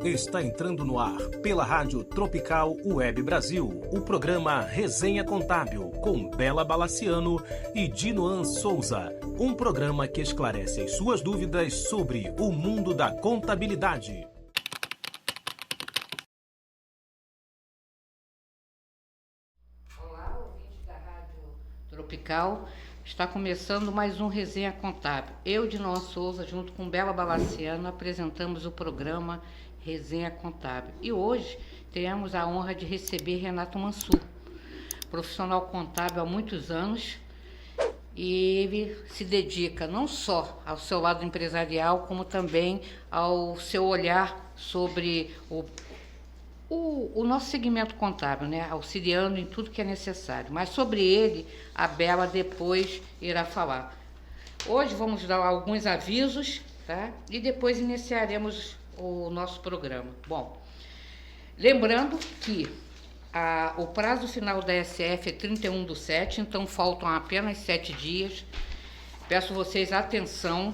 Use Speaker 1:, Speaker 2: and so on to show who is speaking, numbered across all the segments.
Speaker 1: Está entrando no ar, pela Rádio Tropical Web Brasil, o programa Resenha Contábil, com Bela Balaciano e Dinoan Souza. Um programa que esclarece as suas dúvidas sobre o mundo da contabilidade.
Speaker 2: Olá, ouvintes da Rádio Tropical. Está começando mais um Resenha Contábil. Eu, Dinoan Souza, junto com Bela Balaciano, apresentamos o programa Resenha Contábil. E hoje temos a honra de receber Renato Mansur, profissional contábil há muitos anos, e ele se dedica não só ao seu lado empresarial, como também ao seu olhar sobre o nosso segmento contábil, né? Auxiliando em tudo que é necessário. Mas sobre ele, a Bela depois irá falar. Hoje vamos dar alguns avisos, tá? E depois iniciaremos o nosso programa. Bom, lembrando que o prazo final da SF é 31/7, então faltam apenas 7 dias. Peço vocês atenção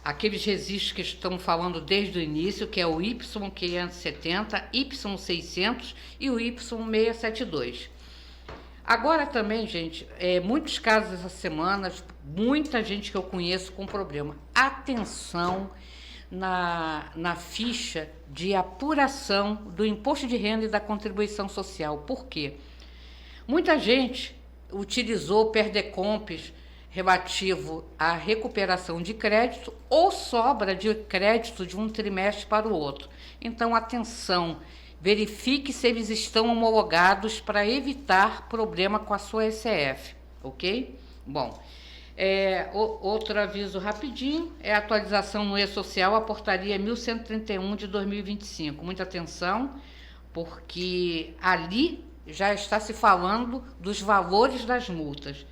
Speaker 2: àqueles registros que estamos falando desde o início, que é o Y570, Y600 e o Y672. Agora também, gente, muitos casos essa semana, muita gente que eu conheço com problema. Atenção na ficha de apuração do imposto de renda e da contribuição social. Por quê? Muita gente utilizou perdecompes relativo à recuperação de crédito ou sobra de crédito de um trimestre para o outro. Então, atenção, verifique se eles estão homologados para evitar problema com a sua SF, ok? Bom, outro aviso rapidinho, é a atualização no E-Social, a portaria 1131 de 2025. Muita atenção, porque ali já está se falando dos valores das multas.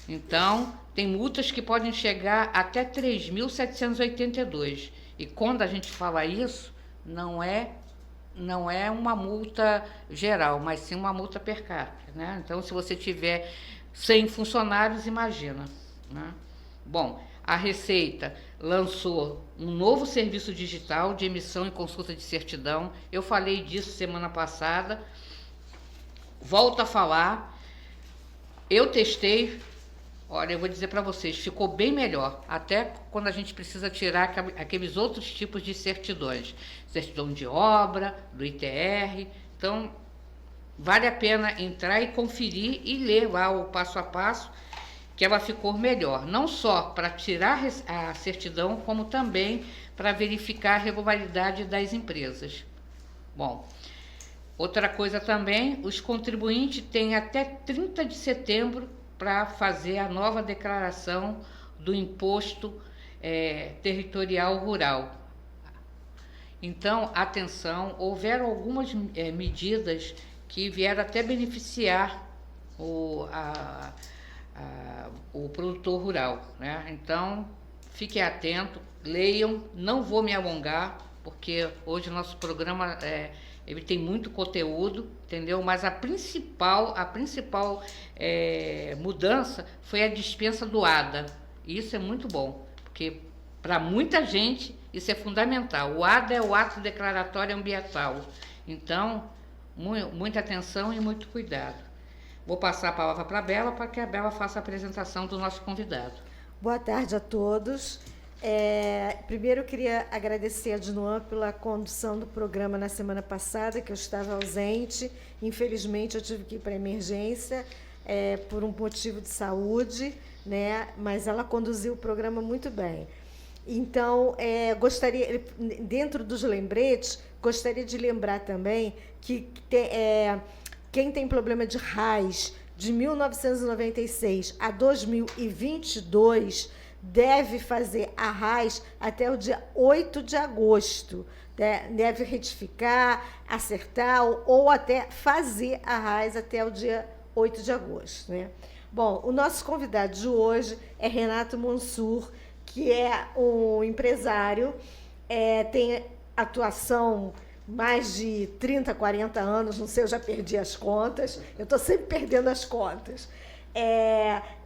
Speaker 2: Então, tem multas que podem chegar até 3.782. E quando a gente fala isso, não é uma multa geral, mas sim uma multa per capita, né? Então, se você tiver 100 funcionários, imagina, né? Bom, a Receita lançou um novo serviço digital de emissão e consulta de certidão. Eu falei disso semana passada, volto a falar. Eu testei, olha, eu vou dizer para vocês, ficou bem melhor, até quando a gente precisa tirar aqueles outros tipos de certidões, certidão de obra, do ITR. Então, vale a pena entrar e conferir e ler lá o passo a passo, que ela ficou melhor, não só para tirar a certidão, como também para verificar a regularidade das empresas. Bom, outra coisa também, os contribuintes têm até 30 de setembro para fazer a nova declaração do imposto territorial rural. Então, atenção, houveram algumas medidas que vieram até beneficiar o produtor rural, né? Então, fiquem atentos, leiam, não vou me alongar, porque hoje o nosso programa ele tem muito conteúdo, entendeu? Mas a principal mudança foi a dispensa do ADA. E isso é muito bom, porque para muita gente isso é fundamental. O ADA é o ato declaratório ambiental. Então, muita atenção e muito cuidado. Vou passar a palavra para a Bela, para que a Bela faça a apresentação do nosso convidado.
Speaker 3: Boa tarde a todos. Primeiro eu queria agradecer a Dinoan pela condução do programa na semana passada, que eu estava ausente. Infelizmente eu tive que ir para a emergência por um motivo de saúde, né? Mas ela conduziu o programa muito bem. Então, gostaria, dentro dos lembretes, gostaria de lembrar também que quem tem problema de RAIS de 1996 a 2022 deve fazer a RAIS até o dia 8 de agosto. Deve retificar, acertar ou até fazer a RAIS até o dia 8 de agosto. Né? Bom, o nosso convidado de hoje é Renato Mansur, que é um empresário, tem atuação mais de 30, 40 anos, não sei, eu já perdi as contas, eu estou sempre perdendo as contas.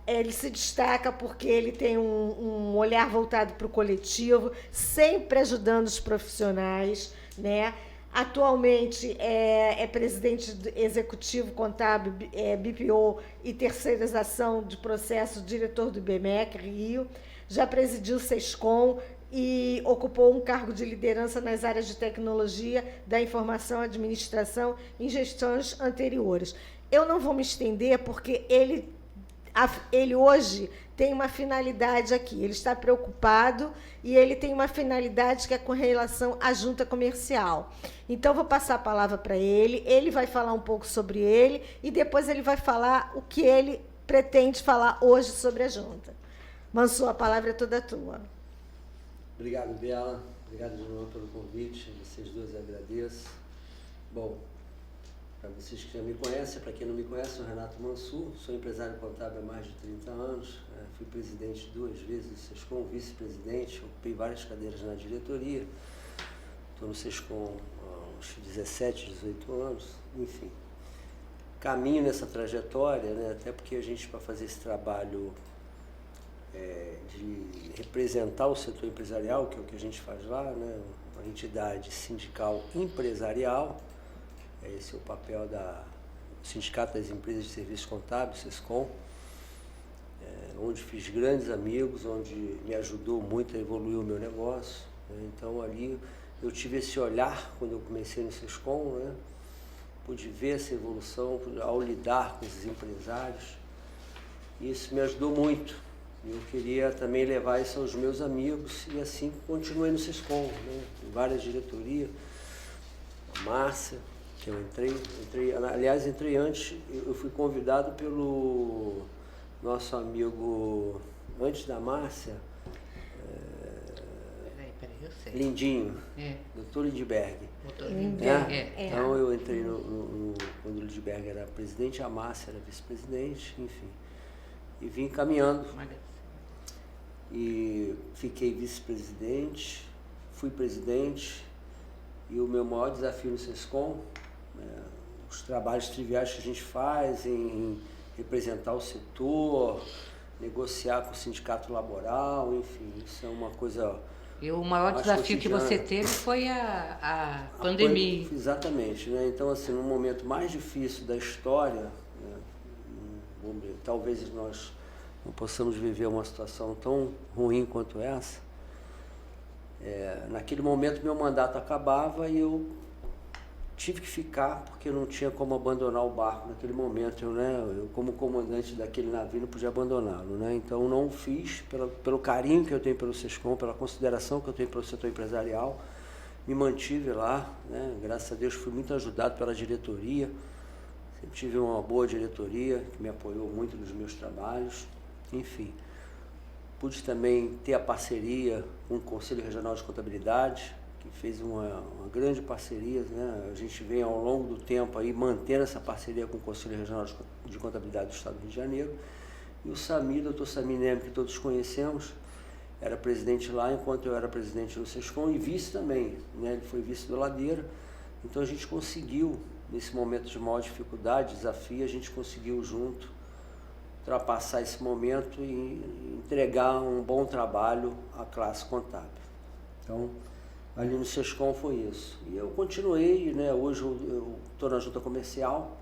Speaker 3: Ele se destaca porque ele tem um olhar voltado para o coletivo, sempre ajudando os profissionais, né? Atualmente é presidente executivo contábil, BPO e terceirização de processo, diretor do IBMEC Rio. Já presidiu o SESCOM e ocupou um cargo de liderança nas áreas de tecnologia, da informação, administração em gestões anteriores. Eu não vou me estender porque ele hoje tem uma finalidade aqui, ele está preocupado e ele tem uma finalidade que é com relação à junta comercial. Então, vou passar a palavra para ele vai falar um pouco sobre ele e depois ele vai falar o que ele pretende falar hoje sobre a junta. Mansur, a palavra é toda tua.
Speaker 4: Obrigado, Bela. Obrigado de novo pelo convite. Vocês dois agradeço. Bom, para vocês que já me conhecem, para quem não me conhece, sou Renato Mansur, sou empresário contábil há mais de 30 anos, fui presidente 2 vezes do SESCOM, vice-presidente, ocupei várias cadeiras na diretoria, estou no SESCOM há uns 17, 18 anos, enfim. Caminho nessa trajetória, né, até porque a gente, para fazer esse trabalho de representar o setor empresarial, que é o que a gente faz lá, né, uma entidade sindical empresarial, esse é o papel do Sindicato das Empresas de Serviços Contábeis, SESCOM, onde fiz grandes amigos, onde me ajudou muito a evoluir o meu negócio. Então, ali eu tive esse olhar, quando eu comecei no SESCOM, né? Pude ver essa evolução ao lidar com esses empresários. E isso me ajudou muito. Eu queria também levar isso aos meus amigos e assim continuei no SESCOM, né? Em várias diretorias, a Márcia, que eu entrei antes, eu fui convidado pelo nosso amigo, antes da Márcia,
Speaker 2: eu sei.
Speaker 4: Lindinho, Dr. Lindbergh. Então eu entrei quando o Lindbergh era presidente, a Márcia era vice-presidente, enfim, e vim caminhando. E fiquei vice-presidente, fui presidente, e o meu maior desafio no SESCOM, os trabalhos triviais que a gente faz em representar o setor, negociar com o sindicato laboral, enfim, isso é uma coisa...
Speaker 2: E o maior desafio que você teve foi a pandemia.
Speaker 4: Exatamente, né? Então, assim, no momento mais difícil da história, né, talvez nós não possamos viver uma situação tão ruim quanto essa. Naquele momento meu mandato acabava e eu tive que ficar porque eu não tinha como abandonar o barco naquele momento, eu como comandante daquele navio não podia abandoná-lo, né? Então não o fiz pelo carinho que eu tenho pelo SESCOM, pela consideração que eu tenho pelo setor empresarial, me mantive lá, né? Graças a Deus fui muito ajudado pela diretoria, sempre tive uma boa diretoria que me apoiou muito nos meus trabalhos, enfim. Pude também ter a parceria com o Conselho Regional de Contabilidade, que fez uma grande parceria, né? A gente vem ao longo do tempo aí mantendo essa parceria com o Conselho Regional de Contabilidade do Estado do Rio de Janeiro. E o Samir, doutor Samir Neme, que todos conhecemos, era presidente lá, enquanto eu era presidente do SESCOM e vice também, né? Ele foi vice do Ladeira. Então a gente conseguiu, nesse momento de maior dificuldade, desafio, a gente conseguiu junto ultrapassar esse momento e entregar um bom trabalho à classe contábil. Então, ali no SESCOM foi isso. E eu continuei, né? Hoje eu estou na junta comercial,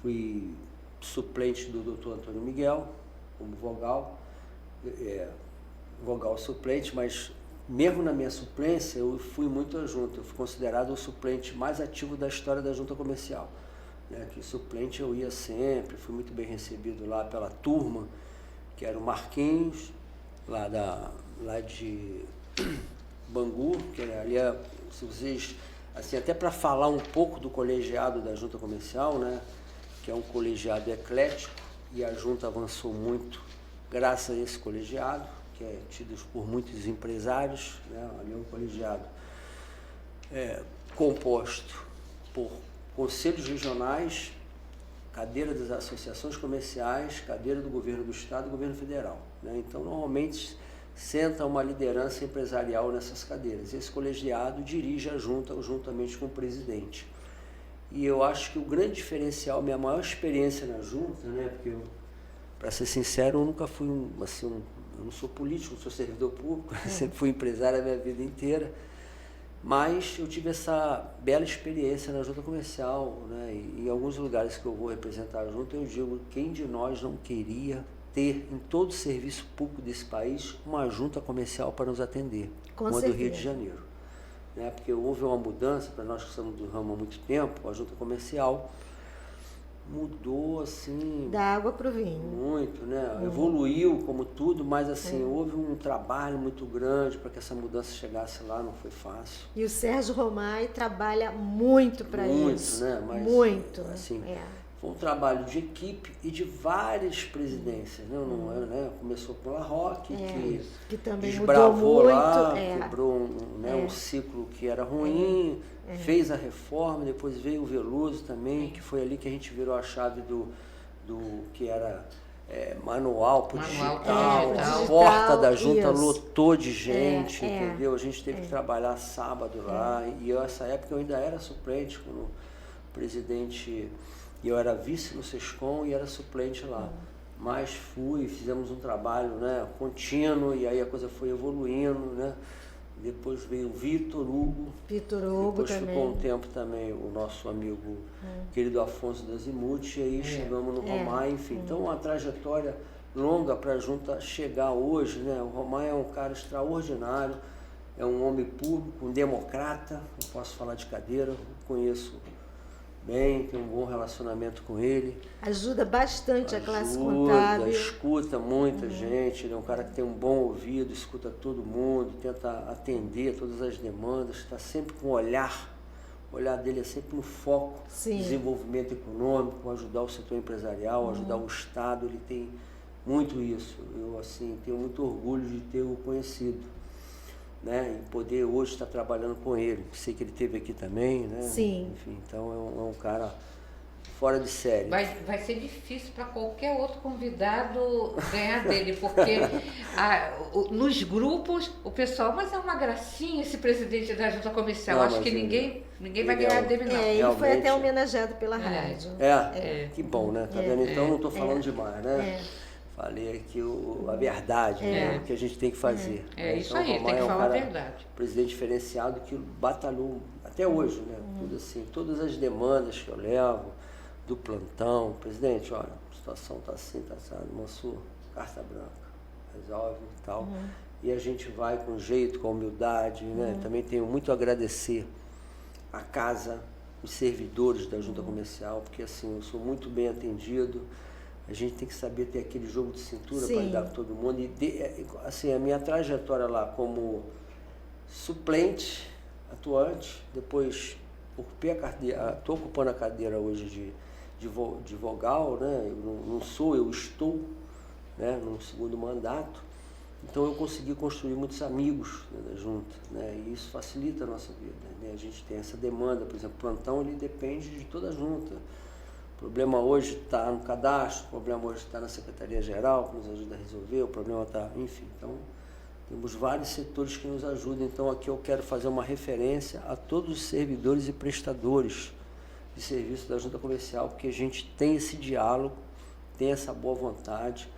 Speaker 4: fui suplente do Dr. Antônio Miguel, como vogal, vogal suplente, mas mesmo na minha suplência eu fui muito à junta, eu fui considerado o suplente mais ativo da história da junta comercial. Que suplente eu ia sempre, fui muito bem recebido lá pela turma, que era o Marquinhos, lá de Bangu, que ali se vocês, assim, até para falar um pouco do colegiado da junta comercial, né, que é um colegiado eclético, e a junta avançou muito graças a esse colegiado, que é tido por muitos empresários, né, ali é um colegiado composto por conselhos regionais, cadeira das associações comerciais, cadeira do governo do estado e governo federal, né? Então, normalmente, senta uma liderança empresarial nessas cadeiras. Esse colegiado dirige a junta juntamente com o presidente. E eu acho que o grande diferencial, minha maior experiência na junta, né? Porque, para ser sincero, eu nunca fui eu não sou político, não sou servidor público, sempre fui empresário a minha vida inteira. Mas eu tive essa bela experiência na junta comercial, né? E em alguns lugares que eu vou representar a junta, eu digo, quem de nós não queria ter em todo o serviço público desse país uma junta comercial para nos atender, como a do Rio de Janeiro. Né? Porque houve uma mudança, para nós que estamos do ramo há muito tempo, a junta comercial mudou assim...
Speaker 3: Da água para o vinho.
Speaker 4: Muito, né? Evoluiu como tudo, mas assim, houve um trabalho muito grande para que essa mudança chegasse lá, não foi fácil.
Speaker 3: E o Sérgio Romai trabalha muito para isso.
Speaker 4: Muito, né? Mas,
Speaker 3: muito.
Speaker 4: Assim, foi um trabalho de equipe e de várias presidências, né? Não, começou com La Roque,
Speaker 3: que também
Speaker 4: desbravou
Speaker 3: mudou
Speaker 4: lá,
Speaker 3: muito.
Speaker 4: quebrou um ciclo que era ruim, fez a reforma, depois veio o Veloso também, que foi ali que a gente virou a chave do que era manual pro digital, a porta da junta lotou de gente, entendeu? A gente teve que trabalhar sábado lá, e essa época eu ainda era suplente, quando o presidente... E eu era vice no SESCOM e era suplente lá. Mas fizemos um trabalho, né, contínuo, e aí a coisa foi evoluindo, né? Depois veio o Vitor Hugo. Depois
Speaker 3: também.
Speaker 4: Ficou um tempo também o nosso amigo querido Afonso Dazimuth, e aí chegamos no Romai, enfim. Então uma trajetória longa para a junta chegar hoje, né? O Romai é um cara extraordinário, é um homem público, um democrata, não posso falar de cadeira, conheço bem, tem um bom relacionamento com ele.
Speaker 3: Ajuda bastante a classe contábil.
Speaker 4: Escuta muita gente, ele é um cara que tem um bom ouvido, escuta todo mundo, tenta atender todas as demandas, está sempre com o olhar dele é sempre no foco, desenvolvimento econômico, ajudar o setor empresarial, ajudar o Estado, ele tem muito isso. Eu, assim, tenho muito orgulho de ter o conhecido. Né, e poder hoje estar trabalhando com ele. Sei que ele esteve aqui também, né?
Speaker 3: Sim.
Speaker 4: Enfim, então é um cara fora de série.
Speaker 2: Vai ser difícil para qualquer outro convidado ganhar dele, porque nos grupos o pessoal, mas é uma gracinha esse presidente da junta comercial. Acho que ninguém vai ganhar dele, não.
Speaker 3: Ele foi até homenageado pela rádio.
Speaker 4: Que bom, né? Tá vendo? Então não estou falando demais, né? Falei aqui a verdade, né? O que a gente tem que fazer.
Speaker 2: Isso aí, tem que falar a verdade.
Speaker 4: Presidente diferenciado que batalhou até hoje, né? Tudo assim, todas as demandas que eu levo, do plantão, presidente, olha, a situação está assim, está assado, Mansur, carta branca, resolve e tal. E a gente vai com jeito, com humildade, né? Também tenho muito a agradecer a casa, os servidores da junta comercial, porque assim, eu sou muito bem atendido. A gente tem que saber ter aquele jogo de cintura para lidar com todo mundo. E assim, a minha trajetória lá como suplente, atuante, depois ocupei a cadeira, estou ocupando a cadeira hoje de vogal, né? Eu estou, né, num segundo mandato. Então eu consegui construir muitos amigos, né, da junta, né? E isso facilita a nossa vida, né? A gente tem essa demanda, por exemplo, o plantão ele depende de toda a junta. O problema hoje está no cadastro, o problema hoje está na Secretaria-Geral, que nos ajuda a resolver, o problema está, enfim. Então, temos vários setores que nos ajudam. Então, aqui eu quero fazer uma referência a todos os servidores e prestadores de serviço da junta comercial, porque a gente tem esse diálogo, tem essa boa vontade.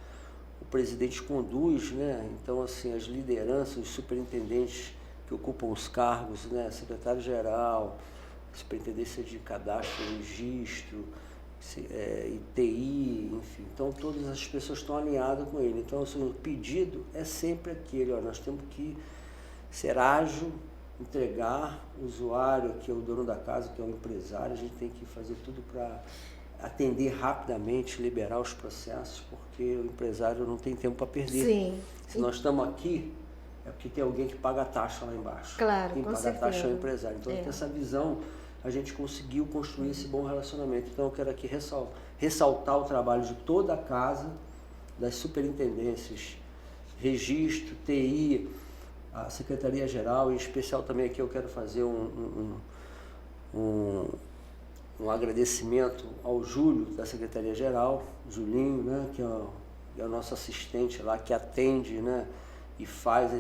Speaker 4: O presidente conduz, né? Então, assim, as lideranças, os superintendentes que ocupam os cargos, né? Secretário-geral, superintendência de cadastro e registro, ITI, enfim, então todas as pessoas estão alinhadas com ele. Então assim, o pedido é sempre aquele, nós temos que ser ágil, entregar o usuário, que é o dono da casa, que é o empresário, a gente tem que fazer tudo para atender rapidamente, liberar os processos, porque o empresário não tem tempo para perder. Se nós estamos aqui, é porque tem alguém que paga a taxa lá embaixo.
Speaker 3: Claro,
Speaker 4: quem paga a taxa é o empresário. Então, tem essa visão, a gente conseguiu construir esse bom relacionamento. Então, eu quero aqui ressaltar o trabalho de toda a casa, das superintendências, registro, TI, a Secretaria-Geral, em especial também aqui eu quero fazer um agradecimento ao Júlio, da Secretaria-Geral, Julinho, né, que é o nosso assistente lá, que atende, né, e faz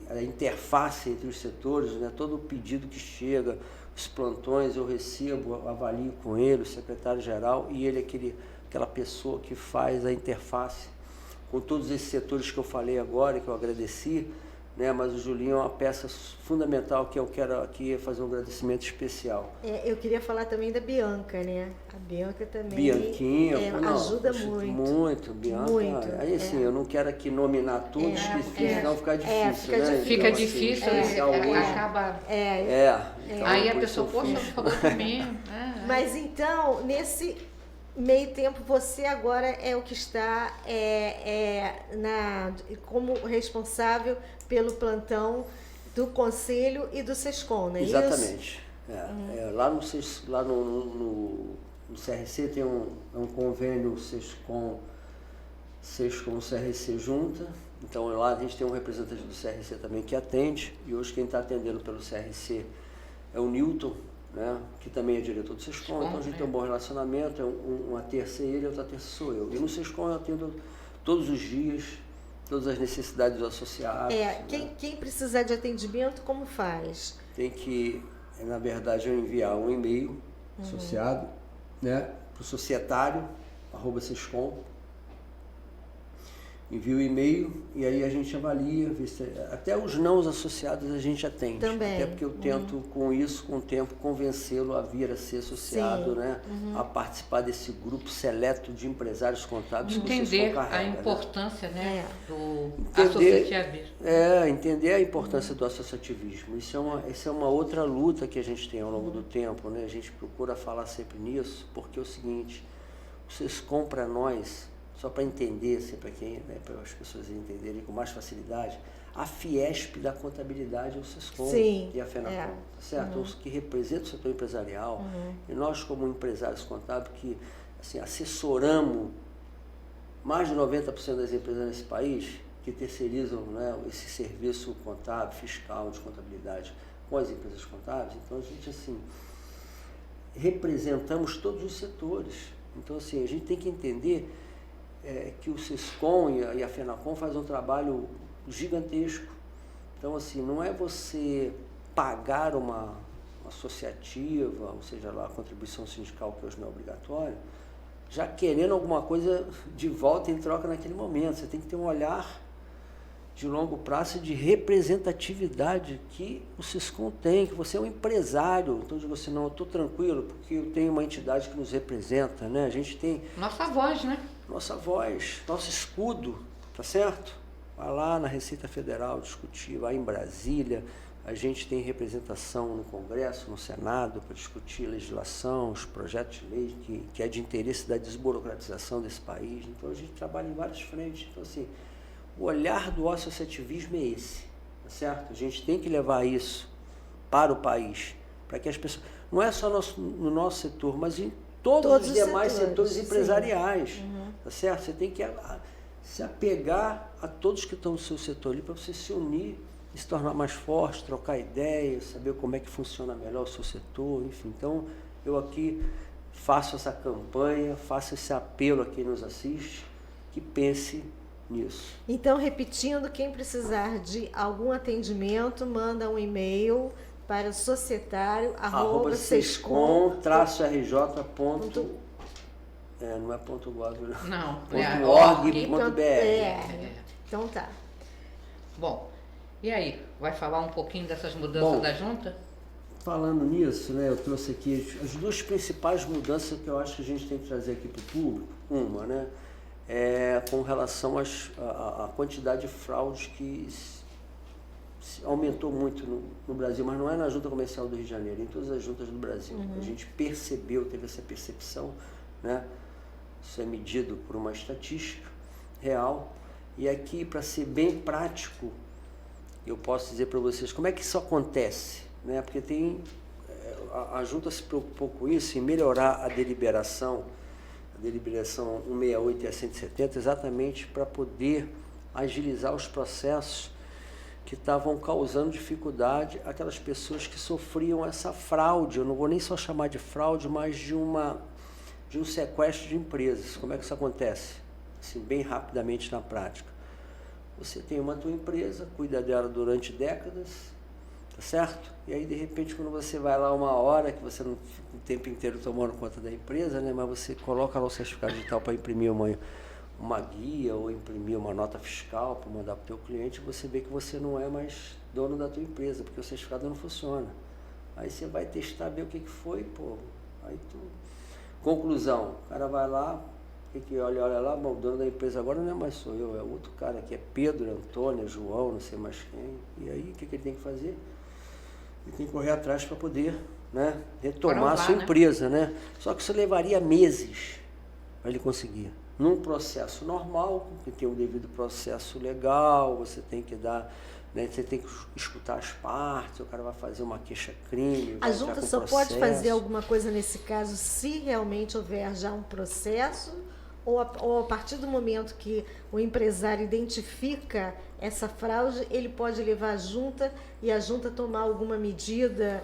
Speaker 4: a interface entre os setores, né, todo o pedido que chega, os plantões eu recebo, avalio com ele, o secretário-geral, e ele é aquela pessoa que faz a interface com todos esses setores que eu falei agora, que eu agradeci, né? Mas o Julinho é uma peça fundamental que eu quero aqui fazer um agradecimento especial.
Speaker 3: Eu queria falar também da Bianca, né? A Bianca também
Speaker 4: Bianquinha,
Speaker 3: ajuda muito.
Speaker 4: Muito, Bianca.
Speaker 3: Muito,
Speaker 4: aí assim, eu não quero aqui nominar todos, porque senão fica difícil, né?
Speaker 2: Fica
Speaker 4: Então,
Speaker 2: difícil,
Speaker 4: assim,
Speaker 2: acaba...
Speaker 4: então,
Speaker 2: aí a
Speaker 4: por
Speaker 2: pessoa,
Speaker 4: isso eu
Speaker 2: poxa,
Speaker 4: fiz.
Speaker 2: falou de mim.
Speaker 3: Mas então, nesse meio tempo, você agora é o que está como responsável pelo plantão do Conselho e do SESCOM, não é isso?
Speaker 4: Exatamente. Lá no CRC tem um convênio SESCOM-CRC junta. Então lá a gente tem um representante do CRC também que atende. E hoje quem está atendendo pelo CRC é o Newton, né, que também é diretor do SESCOM. Então a gente tem um bom relacionamento. Uma terça é ele, outra terça sou eu. E no SESCOM eu atendo todos os dias, todas as necessidades dos associados.
Speaker 3: Quem precisar de atendimento, como faz?
Speaker 4: Tem que, na verdade, eu enviar um e-mail associado, né, para o societário, @sescom. Envia o e-mail e aí a gente avalia, vê se, até os não associados a gente atende.
Speaker 3: Também.
Speaker 4: Até porque eu tento, com isso, com o tempo, convencê-lo a vir a ser associado, né, a participar desse grupo seleto de empresários contábeis.
Speaker 2: Entender a importância, né, do associativismo.
Speaker 4: Entender a importância do associativismo. Isso é uma outra luta que a gente tem ao longo do tempo, né? A gente procura falar sempre nisso, porque é o seguinte, o SESCOM para nós, só para entender, assim, para as pessoas entenderem com mais facilidade, a Fiesp da contabilidade é o SESCOM e a FENACOM, tá certo? Os que representam o setor empresarial, e nós como empresários contábeis que assim, assessoramos mais de 90% das empresas nesse país, que terceirizam, né, esse serviço contábil, fiscal, de contabilidade com as empresas contábeis. Então a gente assim, representamos todos os setores. Então assim, a gente tem que entender que o SESCOM e a FENACOM fazem um trabalho gigantesco. Então, assim, não é você pagar uma associativa, ou seja lá, a contribuição sindical, que hoje não é obrigatória, já querendo alguma coisa de volta em troca naquele momento. Você tem que ter um olhar de longo prazo de representatividade que o SESCOM tem, que você é um empresário. Então, eu digo assim, não, eu estou tranquilo, porque eu tenho uma entidade que nos representa, né? A gente tem...
Speaker 2: Nossa voz, né?
Speaker 4: Nossa voz, nosso escudo, tá certo? Vai lá na Receita Federal discutir, vai em Brasília, a gente tem representação no Congresso, no Senado, para discutir legislação, os projetos de lei que é de interesse da desburocratização desse país. Então, a gente trabalha em várias frentes. Então, assim, o olhar do associativismo é esse, tá certo? A gente tem que levar isso para o país, para que as pessoas... Não é só no nosso setor, mas em todos os demais setores empresariais, tá certo? Você tem que se apegar a todos que estão no seu setor ali para você se unir e se tornar mais forte, trocar ideias, saber como é que funciona melhor o seu setor, enfim. Então, eu aqui faço essa campanha, faço esse apelo a quem nos assiste, que pense nisso.
Speaker 3: Então, repetindo, quem precisar de algum atendimento, manda um e-mail para o societário @sescom
Speaker 4: _rj. Não é ponto .gov,
Speaker 2: não.
Speaker 4: .org.br.
Speaker 3: Então tá.
Speaker 2: Bom, e aí? Vai falar um pouquinho dessas mudanças da junta?
Speaker 4: Falando nisso, né, eu trouxe aqui as duas principais mudanças que eu acho que a gente tem que trazer aqui para o público. Uma, né, é com relação à quantidade de fraudes que aumentou muito no Brasil, mas não é na Junta Comercial do Rio de Janeiro, em todas as juntas do Brasil. A gente percebeu, teve essa percepção, né? Isso é medido por uma estatística real. E aqui, para ser bem prático, eu posso dizer para vocês como é que isso acontece, né? Porque a Junta se preocupou com isso, em melhorar a deliberação 168 e a 170, exatamente para poder agilizar os processos que estavam causando dificuldade àquelas pessoas que sofriam essa fraude. Eu não vou nem só chamar de fraude, mas de um sequestro de empresas. Como é que isso acontece? Assim, bem rapidamente na prática. Você tem uma tua empresa, cuida dela durante décadas, tá certo? E aí, de repente, quando você vai lá uma hora, que você não fica o tempo inteiro tomando conta da empresa, né? Mas você coloca lá o certificado digital para imprimir uma guia ou imprimir uma nota fiscal para mandar para o teu cliente, você vê que você não é mais dono da tua empresa, porque o certificado não funciona. Aí você vai testar, ver o que foi, pô. Aí tu... Conclusão, o cara vai lá, olha lá, bom, o dono da empresa agora não é mais sou eu, é outro cara que é Pedro, Antônio, João, não sei mais quem. E aí o que ele tem que fazer? Ele tem que correr atrás para poder, né, retomar a sua empresa, né? Só que isso levaria meses para ele conseguir. Num processo normal, que tem um devido processo legal, você tem que dar, né, você tem que escutar as partes, o cara vai fazer uma queixa-crime.
Speaker 3: A junta só pode fazer alguma coisa nesse caso se realmente houver já um processo, ou a partir do momento que o empresário identifica essa fraude, ele pode levar à junta e a junta tomar alguma medida?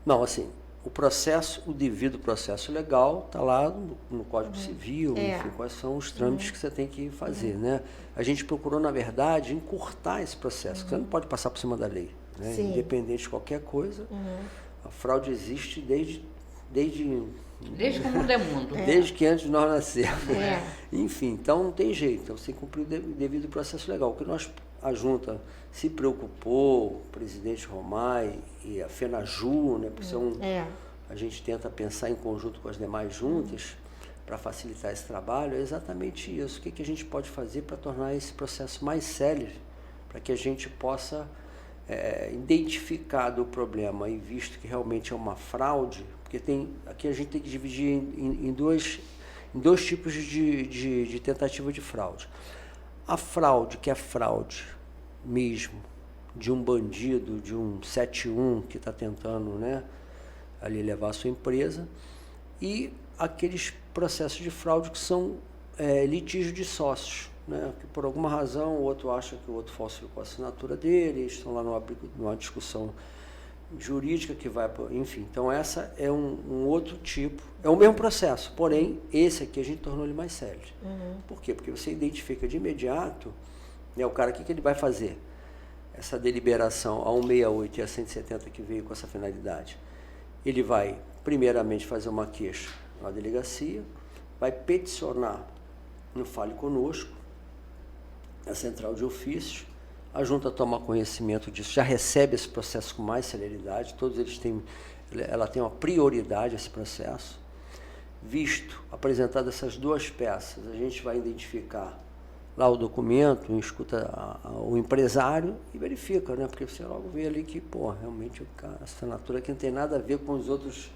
Speaker 4: Não, assim, o processo, o devido processo legal está lá no Código Civil, enfim, quais são os trâmites que você tem que fazer, né? A gente procurou, na verdade, encurtar esse processo, porque você não pode passar por cima da lei, né? Independente de qualquer coisa, a fraude existe desde
Speaker 2: que o mundo é mundo.
Speaker 4: Desde que antes de nós nascermos. Enfim, então não tem jeito, então você cumpriu o devido processo legal. O que a junta se preocupou, o presidente Romai e a FENAJU, né, a gente tenta pensar em conjunto com as demais juntas para facilitar esse trabalho, é exatamente isso. O que a gente pode fazer para tornar esse processo mais célere, para que a gente possa identificar do problema e visto que realmente é uma fraude, porque aqui a gente tem que dividir em dois tipos de tentativa de fraude. A fraude, que é fraude mesmo, de um bandido, de um 71 que está tentando, né, ali levar a sua empresa, e aqueles processos de fraude que são litígio de sócios, né, que por alguma razão o outro acha que o outro falsificou a assinatura dele, estão lá numa discussão jurídica que vai, enfim, então essa é um outro tipo, é o mesmo processo, porém esse aqui a gente tornou ele mais sério. Por quê? Porque você identifica de imediato, né, o cara, o que ele vai fazer? Essa deliberação a 168 e a 170 que veio com essa finalidade, ele vai primeiramente fazer uma queixa na delegacia, vai peticionar no Fale Conosco, a central de ofícios, a junta toma conhecimento disso, já recebe esse processo com mais celeridade, todos eles ela tem uma prioridade esse processo. Visto, apresentadas essas duas peças, a gente vai identificar lá o documento, escuta o empresário e verifica, né? Porque você logo vê ali que, realmente a assinatura aqui não tem nada a ver com os outros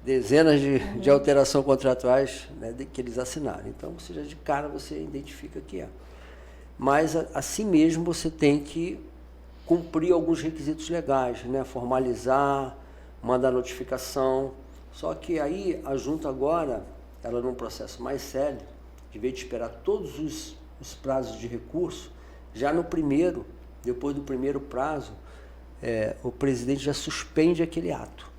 Speaker 4: dezenas de alterações contratuais, né, que eles assinaram. Então, você já de cara você identifica que é. Mas, assim mesmo, você tem que cumprir alguns requisitos legais, né? Formalizar, mandar notificação. Só que aí a junta agora, ela num processo mais sério, de vez de esperar todos os prazos de recurso, já no primeiro, depois do primeiro prazo, o presidente já suspende aquele ato.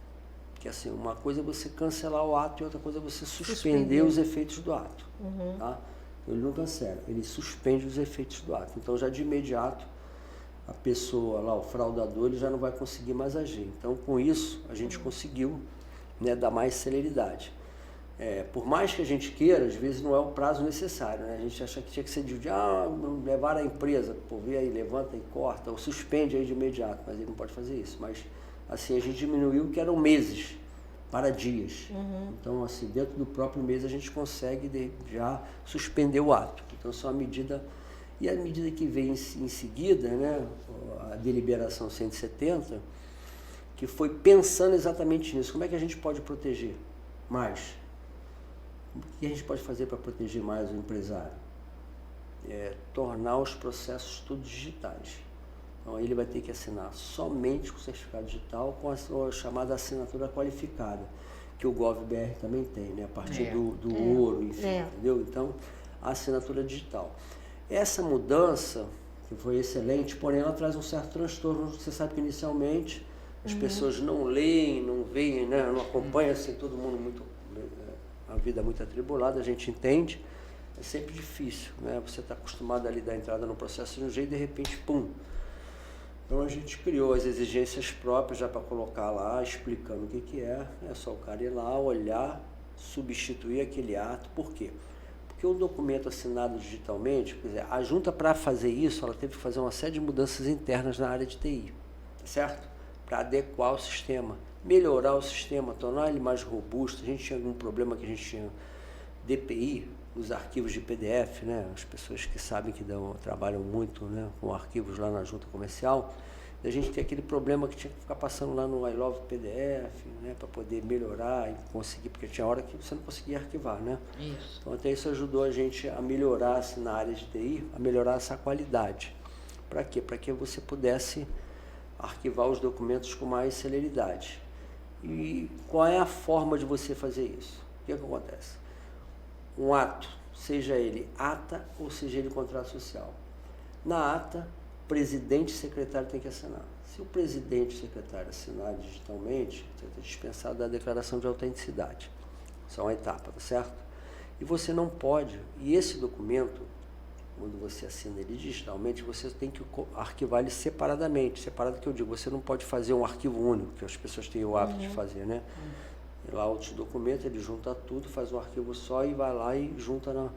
Speaker 4: Que assim, uma coisa é você cancelar o ato e outra coisa é você suspender os efeitos do ato. Tá? Ele não cancela, ele suspende os efeitos do ato. Então, já de imediato, a pessoa lá, o fraudador, ele já não vai conseguir mais agir. Então, com isso, a gente conseguiu, né, dar mais celeridade. Por mais que a gente queira, às vezes não é o prazo necessário, né? A gente acha que tinha que ser de levar a empresa, vê aí, levanta e corta, ou suspende aí de imediato, mas ele não pode fazer isso. Mas, assim, a gente diminuiu que eram meses para dias. Então, assim, dentro do próprio mês a gente consegue já suspender o ato. Então, isso é uma medida. E a medida que vem em seguida, né, a deliberação 170, que foi pensando exatamente nisso. Como é que a gente pode proteger mais? O que a gente pode fazer para proteger mais o empresário? Tornar os processos todos digitais. Então, ele vai ter que assinar somente com certificado digital, com a chamada assinatura qualificada, que o GovBR também tem, né? A partir do ouro, enfim, entendeu? Então, a assinatura digital. Essa mudança, que foi excelente, porém ela traz um certo transtorno. Você sabe que inicialmente as pessoas não leem, não veem, né? Não acompanham, assim, todo mundo muito, a vida muito atribulada, a gente entende. É sempre difícil, né? Você está acostumado ali dar entrada no processo de um jeito e de repente, pum. Então a gente criou as exigências próprias já para colocar lá, explicando o que é. É só o cara ir lá, olhar, substituir aquele ato. Por quê? Porque o documento assinado digitalmente, quer dizer, a junta, para fazer isso, ela teve que fazer uma série de mudanças internas na área de TI, certo? Para adequar o sistema, melhorar o sistema, tornar ele mais robusto. A gente tinha algum problema que a gente tinha DPI, nos arquivos de PDF, né? As pessoas que sabem que trabalham muito, né, com arquivos lá na junta comercial, a gente tem aquele problema que tinha que ficar passando lá no I Love PDF, né, para poder melhorar e conseguir, porque tinha hora que você não conseguia arquivar, né?
Speaker 2: Isso.
Speaker 4: Então até isso ajudou a gente a melhorar, assim, na área de TI, a melhorar essa qualidade. Para quê? Para que você pudesse arquivar os documentos com mais celeridade. E qual é a forma de você fazer isso? O que acontece? Um ato, seja ele ata ou seja ele contrato social. Na ata, presidente e secretário têm que assinar. Se o presidente e o secretário assinar digitalmente, você está dispensado da declaração de autenticidade. Isso é uma etapa, tá certo? E você não pode, e esse documento, quando você assina ele digitalmente, você tem que arquivar ele separadamente. Separado que eu digo, você não pode fazer um arquivo único, que as pessoas têm o hábito de fazer, né? Lá outros documentos, ele junta tudo, faz um arquivo só e vai lá e junta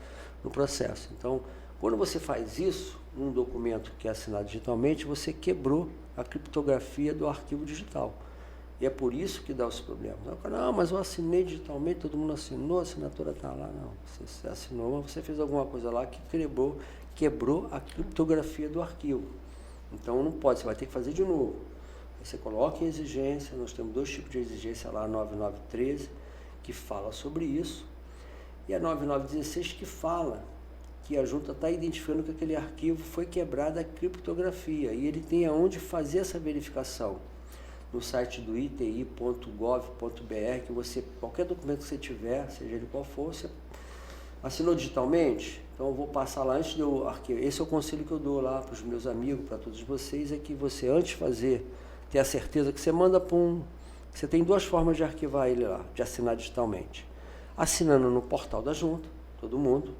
Speaker 4: no processo. Então, quando você faz isso, num documento que é assinado digitalmente, você quebrou a criptografia do arquivo digital. E é por isso que dá os problemas. Não, mas eu assinei digitalmente, todo mundo assinou, a assinatura está lá. Não, você assinou, mas você fez alguma coisa lá que quebrou a criptografia do arquivo. Então, não pode, você vai ter que fazer de novo. Você coloca em exigência, nós temos 2 tipos de exigência lá, a 9913, que fala sobre isso, e a 9916, que fala que a junta está identificando que aquele arquivo foi quebrada a criptografia, e ele tem aonde fazer essa verificação. No site do iti.gov.br, que você, qualquer documento que você tiver, seja ele qual for, você assinou digitalmente? Então eu vou passar lá antes de eu arquivar. Esse é o conselho que eu dou lá para os meus amigos, para todos vocês, é que você, antes de fazer, ter a certeza que você manda para você tem 2 formas de arquivar ele lá, de assinar digitalmente. Assinando no portal da junta, todo mundo,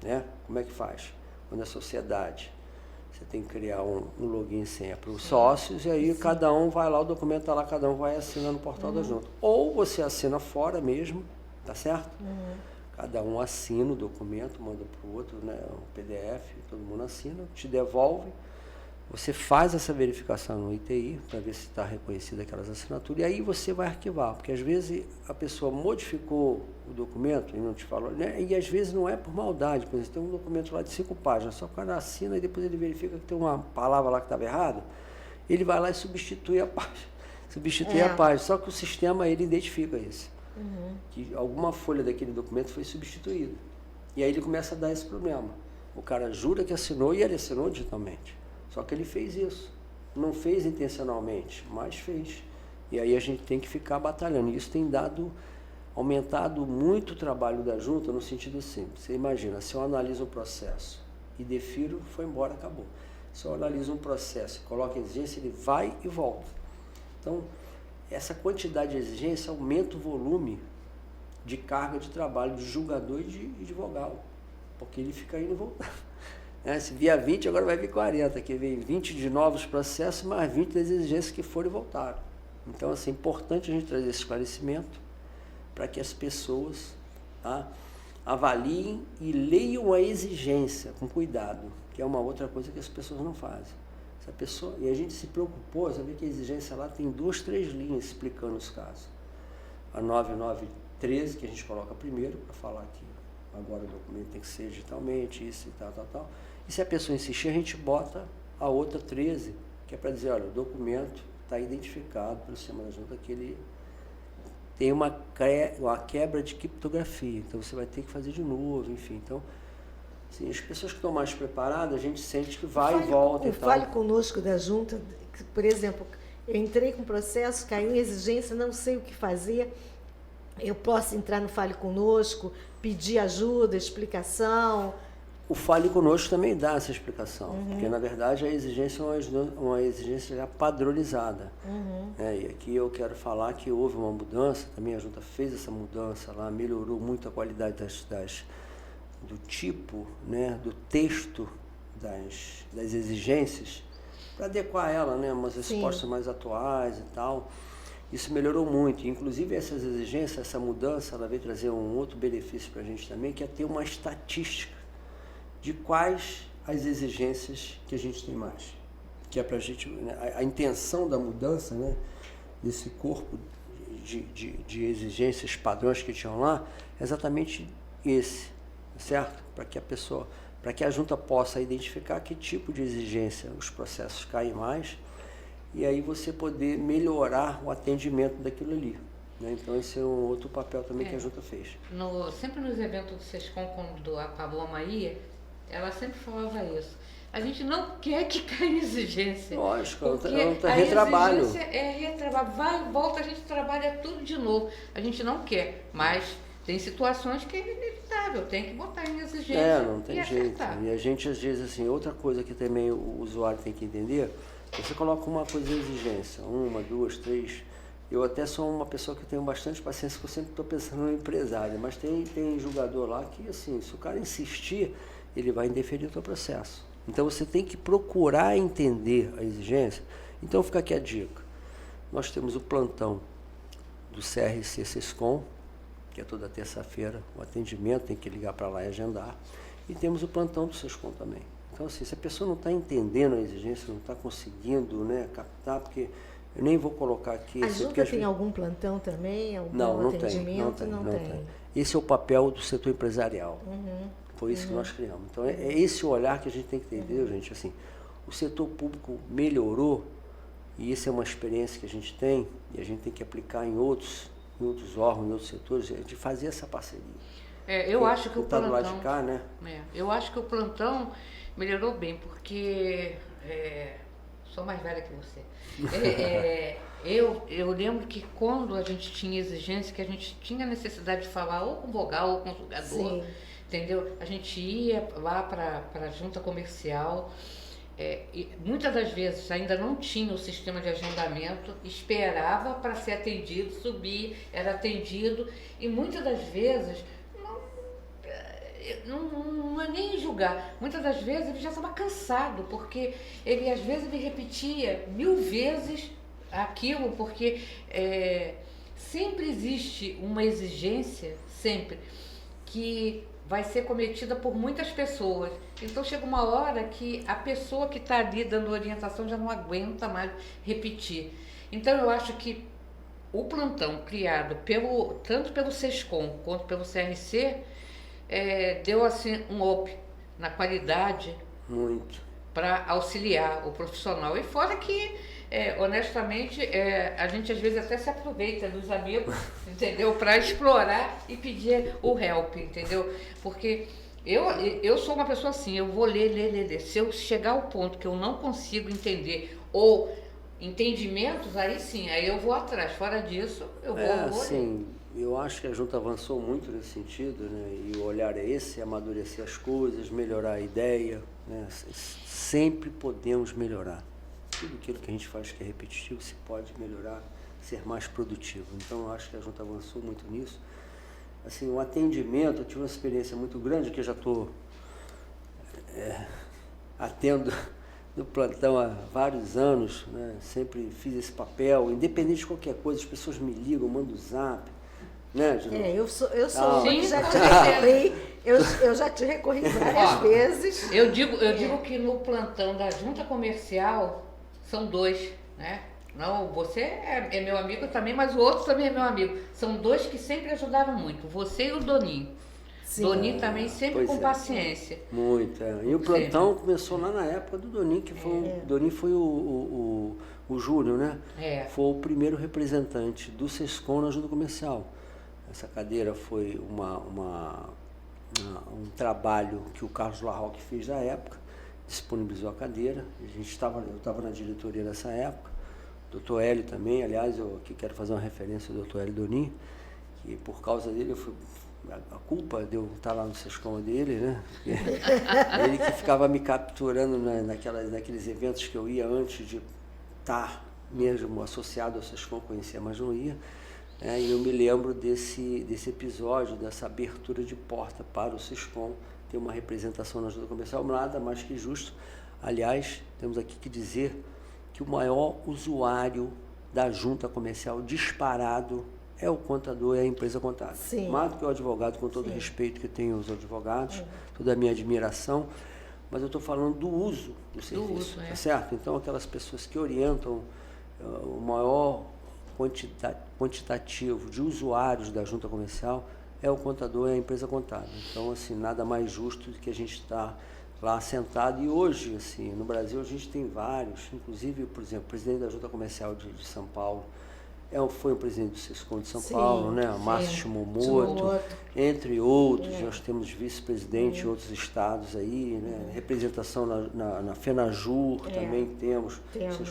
Speaker 4: né? Como é que faz? Quando é sociedade, você tem que criar um login e senha para os sócios, e aí cada um vai lá, o documento está lá, cada um vai assinar no portal da junta. Ou você assina fora mesmo, tá certo? Cada um assina o documento, manda para o outro, né, um PDF, todo mundo assina, te devolve. Você faz essa verificação no ITI para ver se está reconhecida aquelas assinaturas, e aí você vai arquivar, porque às vezes a pessoa modificou o documento e não te falou, né? E às vezes não é por maldade, por exemplo, tem um documento lá de 5 páginas, só que o cara assina e depois ele verifica que tem uma palavra lá que estava errada, ele vai lá e substitui a página. A página, só que o sistema ele identifica isso, que alguma folha daquele documento foi substituída. E aí ele começa a dar esse problema. O cara jura que assinou e ele assinou digitalmente. Só que ele fez isso. Não fez intencionalmente, mas fez. E aí a gente tem que ficar batalhando. E isso tem aumentado muito o trabalho da junta no sentido assim. Você imagina, se eu analiso um processo e defiro, foi embora, acabou. Se eu analiso um processo e coloco em exigência, ele vai e volta. Então, essa quantidade de exigência aumenta o volume de carga de trabalho de julgador e de vogal. Porque ele fica indo e voltando. Se via 20, agora vai vir 40, que vem 20 de novos processos, mais 20 das exigências que foram e voltaram. Então, assim, é importante a gente trazer esse esclarecimento para que as pessoas avaliem e leiam a exigência com cuidado, que é uma outra coisa que as pessoas não fazem. E a gente se preocupou, sabe que a exigência lá tem 2, 3 linhas explicando os casos. A 9913, que a gente coloca primeiro, para falar que agora o documento tem que ser digitalmente, isso e tal. E se a pessoa insistir, a gente bota a outra 13, que é para dizer, olha, o documento está identificado pelo sistema da junta que ele tem uma quebra de criptografia, então você vai ter que fazer de novo, enfim. Então, assim, as pessoas que estão mais preparadas, a gente sente que vai e volta e tal.
Speaker 3: Fale conosco da junta, que, por exemplo, eu entrei com o processo, caiu em exigência, não sei o que fazer, eu posso entrar no Fale Conosco, pedir ajuda, explicação?
Speaker 4: O Fale Conosco também dá essa explicação, porque na verdade a exigência é uma exigência já padronizada. E aqui eu quero falar que houve uma mudança, também a junta fez essa mudança lá, melhorou muito a qualidade do tipo, né, do texto das exigências, para adequar ela, né, umas respostas mais atuais e tal. Isso melhorou muito. Inclusive, essas exigências, essa mudança, ela veio trazer um outro benefício para a gente também, que é ter uma estatística de quais as exigências que a gente tem mais. Que é para a gente, né, a intenção da mudança, né, desse corpo de exigências, padrões que tinham lá, é exatamente esse, certo? Para que a junta possa identificar que tipo de exigência os processos caem mais, e aí você poder melhorar o atendimento daquilo ali. Né? Então, esse é um outro papel também que a junta fez.
Speaker 2: Sempre nos eventos do SESCOM, quando a Paloma ia, ela sempre falava isso. A gente não quer que caia exigência.
Speaker 4: Lógico, ela tá retrabalho.
Speaker 2: A exigência é retrabalho. Vai e volta, a gente trabalha tudo de novo. A gente não quer, mas tem situações que é inevitável, tem que botar em exigência.
Speaker 4: Não tem jeito. E a gente, às vezes, assim, outra coisa que também o usuário tem que entender, você coloca uma coisa de exigência, 1, 2, 3. Eu até sou uma pessoa que tenho bastante paciência, porque eu sempre estou pensando no empresário, mas tem julgador lá que, assim, se o cara insistir, ele vai indeferir o teu processo. Então, você tem que procurar entender a exigência. Então, fica aqui a dica. Nós temos o plantão do CRC SESCOM, que é toda terça-feira, o atendimento, tem que ligar para lá e agendar. E temos o plantão do SESCOM também. Então, assim, se a pessoa não está entendendo a exigência, não está conseguindo, né, captar, porque eu nem vou colocar aqui...
Speaker 3: A junta tem algum plantão também? Algum atendimento?
Speaker 4: Não tem. Esse é o papel do setor empresarial. Foi isso que nós criamos. Então, é esse o olhar que a gente tem que ter, entendeu, gente? Assim, o setor público melhorou, e isso é uma experiência que a gente tem, e a gente tem que aplicar em outros órgãos, em outros setores, de fazer essa parceria.
Speaker 2: Eu acho que o plantão...
Speaker 4: do lado de cá, né?
Speaker 2: Eu acho que o plantão melhorou bem, porque sou mais velha que você. Eu lembro que quando a gente tinha exigência, que a gente tinha necessidade de falar ou com vogal ou com julgador, sim, entendeu? A gente ia lá para a junta comercial, e muitas das vezes ainda não tinha o sistema de agendamento, esperava para ser atendido, subia, era atendido, e muitas das vezes... Não é nem julgar. Muitas das vezes ele já estava cansado, porque ele às vezes me repetia 1000 vezes aquilo, porque sempre existe uma exigência, sempre, que vai ser cometida por muitas pessoas. Então chega uma hora que a pessoa que está ali dando orientação já não aguenta mais repetir. Então eu acho que o plantão criado tanto pelo SESCOM quanto pelo CRC deu assim um up na qualidade,
Speaker 4: muito,
Speaker 2: para auxiliar o profissional. E fora que, honestamente, a gente às vezes até se aproveita dos amigos, entendeu? Para explorar e pedir o help, entendeu? Porque eu sou uma pessoa assim, eu vou ler. Se eu chegar ao ponto que eu não consigo entender ou entendimentos, aí sim, aí eu vou atrás. Fora disso, eu vou
Speaker 4: sim. Eu acho que a junta avançou muito nesse sentido, né? E o olhar é esse, amadurecer as coisas, melhorar a ideia, né? Sempre podemos melhorar. Tudo aquilo que a gente faz que é repetitivo se pode melhorar, ser mais produtivo. Então, eu acho que a junta avançou muito nisso. Assim, o atendimento, eu tive uma experiência muito grande, que eu já estou atendo no plantão há vários anos, né? Sempre fiz esse papel, independente de qualquer coisa, as pessoas me ligam, mandam zap, né,
Speaker 3: eu sou uma que já te recorri, eu já te recorri várias vezes.
Speaker 2: Eu digo que no plantão da junta comercial são 2, né? Não, você é meu amigo também, mas o outro também é meu amigo. São 2 que sempre ajudaram muito, você e o Doninho. Sim. Doninho também sempre com paciência.
Speaker 4: Muito, E o plantão começou lá na época do Doninho, que foi Doninho foi o Júnior, né? Foi o primeiro representante do SESCOM na junta comercial. Essa cadeira foi um trabalho que o Carlos Larroque fez na época, disponibilizou a cadeira. Eu estava na diretoria nessa época, o Dr. Hélio também, aliás, eu aqui quero fazer uma referência ao Dr. Hélio Doninho, que por causa dele a culpa de eu estar lá no SESCOM dele, né? Ele que ficava me capturando naqueles eventos que eu ia antes de estar mesmo associado ao SESCOM, conhecia, mas não ia. E eu me lembro desse episódio, dessa abertura de porta para o SESCOM, ter uma representação na junta comercial, nada mais que justo. Aliás, temos aqui que dizer que o maior usuário da junta comercial disparado é o contador e a empresa contábil.
Speaker 3: Sim.
Speaker 4: Mais do que o advogado, com todo o respeito que tenho aos advogados, toda a minha admiração, mas eu estou falando do uso do serviço, tá certo? Então, aquelas pessoas que orientam o maior quantitativo de usuários da junta comercial é o contador e a empresa contábil. Então, assim, nada mais justo do que a gente estar lá sentado. E hoje, assim, no Brasil, a gente tem vários, inclusive, por exemplo, o presidente da junta comercial de São Paulo, foi o presidente do Sescom de São Paulo, né? Márcio Shimomoto, entre outros. Nós temos vice-presidente em outros estados aí, né? Representação na FENAJUR também temos.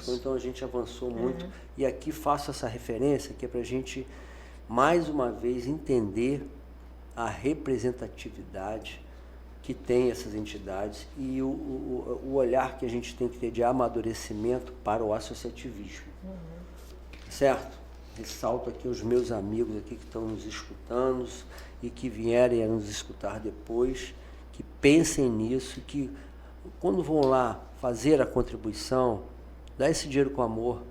Speaker 4: Então a gente avançou muito. E aqui faço essa referência que é para a gente, mais uma vez, entender a representatividade que tem essas entidades e o olhar que a gente tem que ter de amadurecimento para o associativismo. Certo? Ressalto aqui os meus amigos aqui que estão nos escutando e que vierem a nos escutar depois, que pensem nisso, que quando vão lá fazer a contribuição, dá esse dinheiro com amor,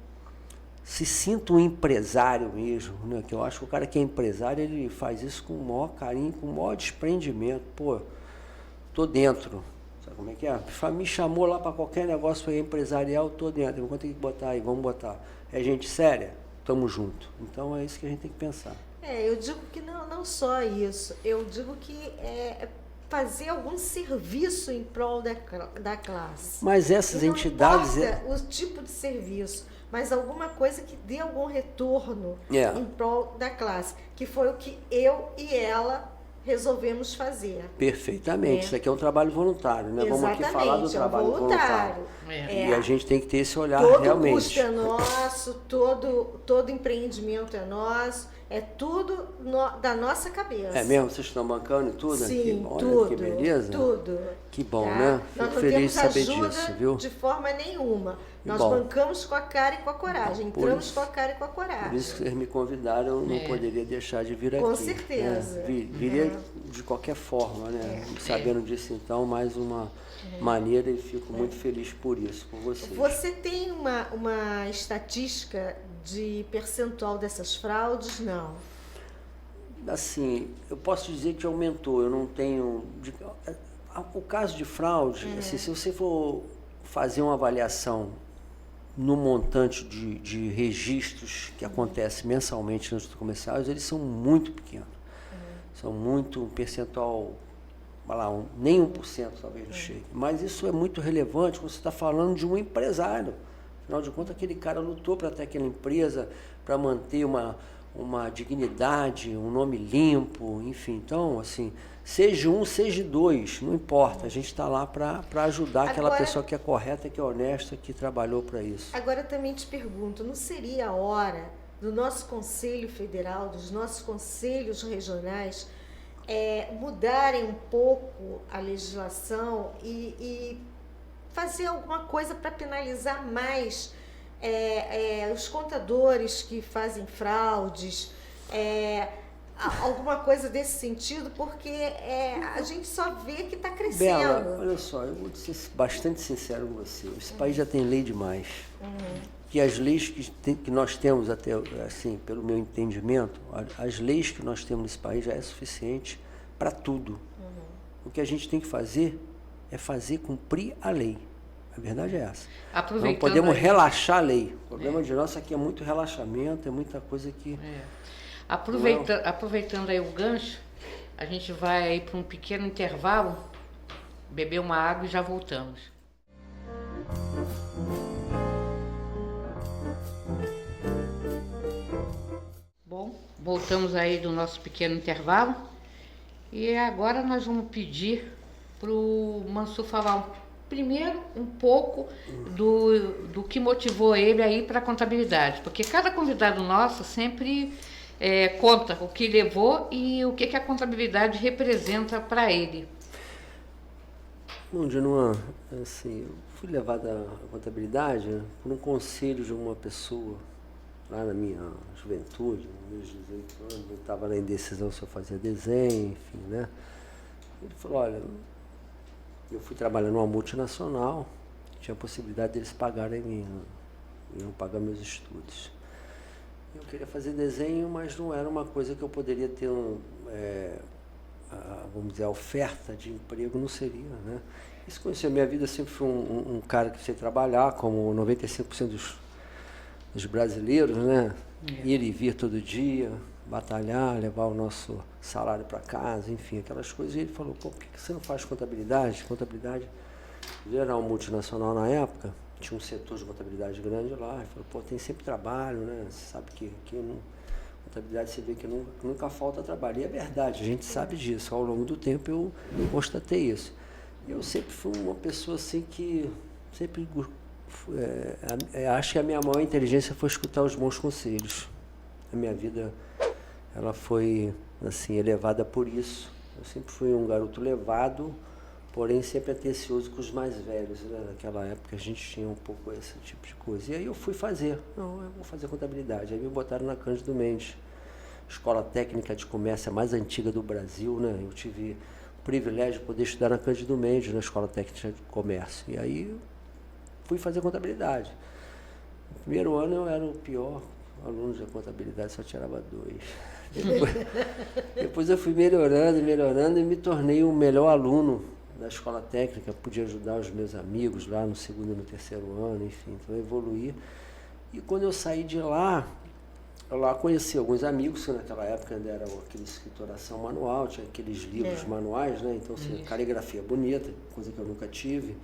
Speaker 4: se sinta um empresário mesmo, né? Que eu acho que o cara que é empresário, ele faz isso com o maior carinho, com o maior desprendimento. Pô, tô dentro, sabe como é que é? Me chamou lá para qualquer negócio empresarial, tô dentro, vamos ter que botar aí, vamos botar. É gente séria? Tamo junto. Então é isso que a gente tem que pensar.
Speaker 3: Eu digo que não só isso, eu digo que fazer algum serviço em prol da classe.
Speaker 4: Mas essas entidades...
Speaker 3: Não importa o tipo de serviço, mas alguma coisa que dê algum retorno em prol da classe, que foi o que eu e ela resolvemos fazer.
Speaker 4: Perfeitamente. Isso aqui é um trabalho voluntário, né? Vamos aqui falar do trabalho voluntário. E a gente tem que ter esse olhar realmente.
Speaker 3: Todo custo é nosso, todo empreendimento é nosso, é tudo da nossa cabeça.
Speaker 4: É mesmo? Vocês estão bancando e tudo?
Speaker 3: Sim,
Speaker 4: olha,
Speaker 3: tudo.
Speaker 4: Que beleza.
Speaker 3: Tudo.
Speaker 4: Que bom, né? Fico feliz de saber disso, viu?
Speaker 3: De forma nenhuma. Nós bancamos com a cara e com a coragem. Entramos com a cara e com a coragem.
Speaker 4: Por isso que vocês me convidaram, eu não poderia deixar de vir aqui.
Speaker 3: Com certeza.
Speaker 4: Né? Viria de qualquer forma, né? Sabendo disso, então, mais uma maneira e fico muito feliz por isso, por vocês.
Speaker 3: Você tem uma estatística de percentual dessas fraudes? Não.
Speaker 4: Assim, eu posso dizer que aumentou, eu não tenho... O caso de fraude, assim, se você for fazer uma avaliação no montante de registros que acontece mensalmente nos comerciais, eles são muito pequenos. São muito, um percentual, vai lá, nem 1% talvez não chegue. Mas isso é muito relevante quando você está falando de um empresário. Afinal de contas, aquele cara lutou para ter aquela empresa, para manter uma dignidade, um nome limpo, enfim. Então, assim, seja um, seja dois, não importa. A gente está lá para ajudar aquela pessoa que é correta, que é honesta, que trabalhou para isso.
Speaker 3: Agora, também te pergunto, não seria a hora do nosso Conselho Federal, dos nossos conselhos regionais, mudarem um pouco a legislação e fazer alguma coisa para penalizar mais os contadores que fazem fraudes, alguma coisa desse sentido, porque a gente só vê que está crescendo.
Speaker 4: Bela, olha só, eu vou ser bastante sincero com você. Esse país já tem lei demais. Que as leis que nós temos, até assim, pelo meu entendimento, as leis que nós temos nesse país já é suficiente para tudo. O que a gente tem que fazer é fazer cumprir a lei. A verdade é essa. Não podemos relaxar a lei. O problema de nós aqui é muito relaxamento, é muita coisa que...
Speaker 2: Aproveitando aí o gancho, a gente vai aí para um pequeno intervalo, beber uma água e já voltamos. Bom, voltamos aí do nosso pequeno intervalo e agora nós vamos pedir para o Mansur falar primeiro um pouco do que motivou ele aí para a contabilidade, porque cada convidado nosso sempre conta o que levou e o que a contabilidade representa para ele.
Speaker 4: Bom, Dinuan, assim, eu fui levado à contabilidade por um conselho de uma pessoa lá na minha juventude, nos meus 18 anos, eu estava na indecisão se eu fazia desenho, enfim, né? Ele falou, olha, eu fui trabalhar numa multinacional, tinha a possibilidade deles pagarem mim, iam pagar meus estudos. Eu queria fazer desenho, mas não era uma coisa que eu poderia ter vamos dizer, a oferta de emprego não seria, né? Isso conheceu a minha vida, sempre fui um cara que sei trabalhar, como 95% dos brasileiros, né? Ir e vir todo dia, batalhar, levar o nosso salário para casa, enfim, aquelas coisas. E ele falou, pô, por que você não faz contabilidade? Contabilidade geral multinacional na época, tinha um setor de contabilidade grande lá. Ele falou, pô, tem sempre trabalho, né? Você sabe que contabilidade você vê que nunca falta trabalho. E é verdade, a gente sabe disso. Ao longo do tempo eu constatei isso. Eu sempre fui uma pessoa assim que sempre... acho que a minha maior inteligência foi escutar os bons conselhos. A minha vida, ela foi assim, elevada por isso. Eu sempre fui um garoto levado, porém sempre atencioso com os mais velhos, né? Naquela época a gente tinha um pouco esse tipo de coisa. E aí eu fui fazer, não, eu vou fazer contabilidade. Aí me botaram na Cândido Mendes, escola técnica de comércio a mais antiga do Brasil, né? Eu tive o privilégio de poder estudar na Cândido Mendes, na escola técnica de comércio. E aí fui fazer contabilidade. No primeiro ano eu era o pior aluno de contabilidade, só tirava 2. Depois eu fui melhorando e me tornei o melhor aluno da escola técnica, podia ajudar os meus amigos lá no segundo e no terceiro ano, enfim, então eu evoluí. E quando eu saí de lá, eu lá conheci alguns amigos, que naquela época ainda era aquele escritoração manual, tinha aqueles livros manuais, né? Então, assim, caligrafia bonita, coisa que eu nunca tive.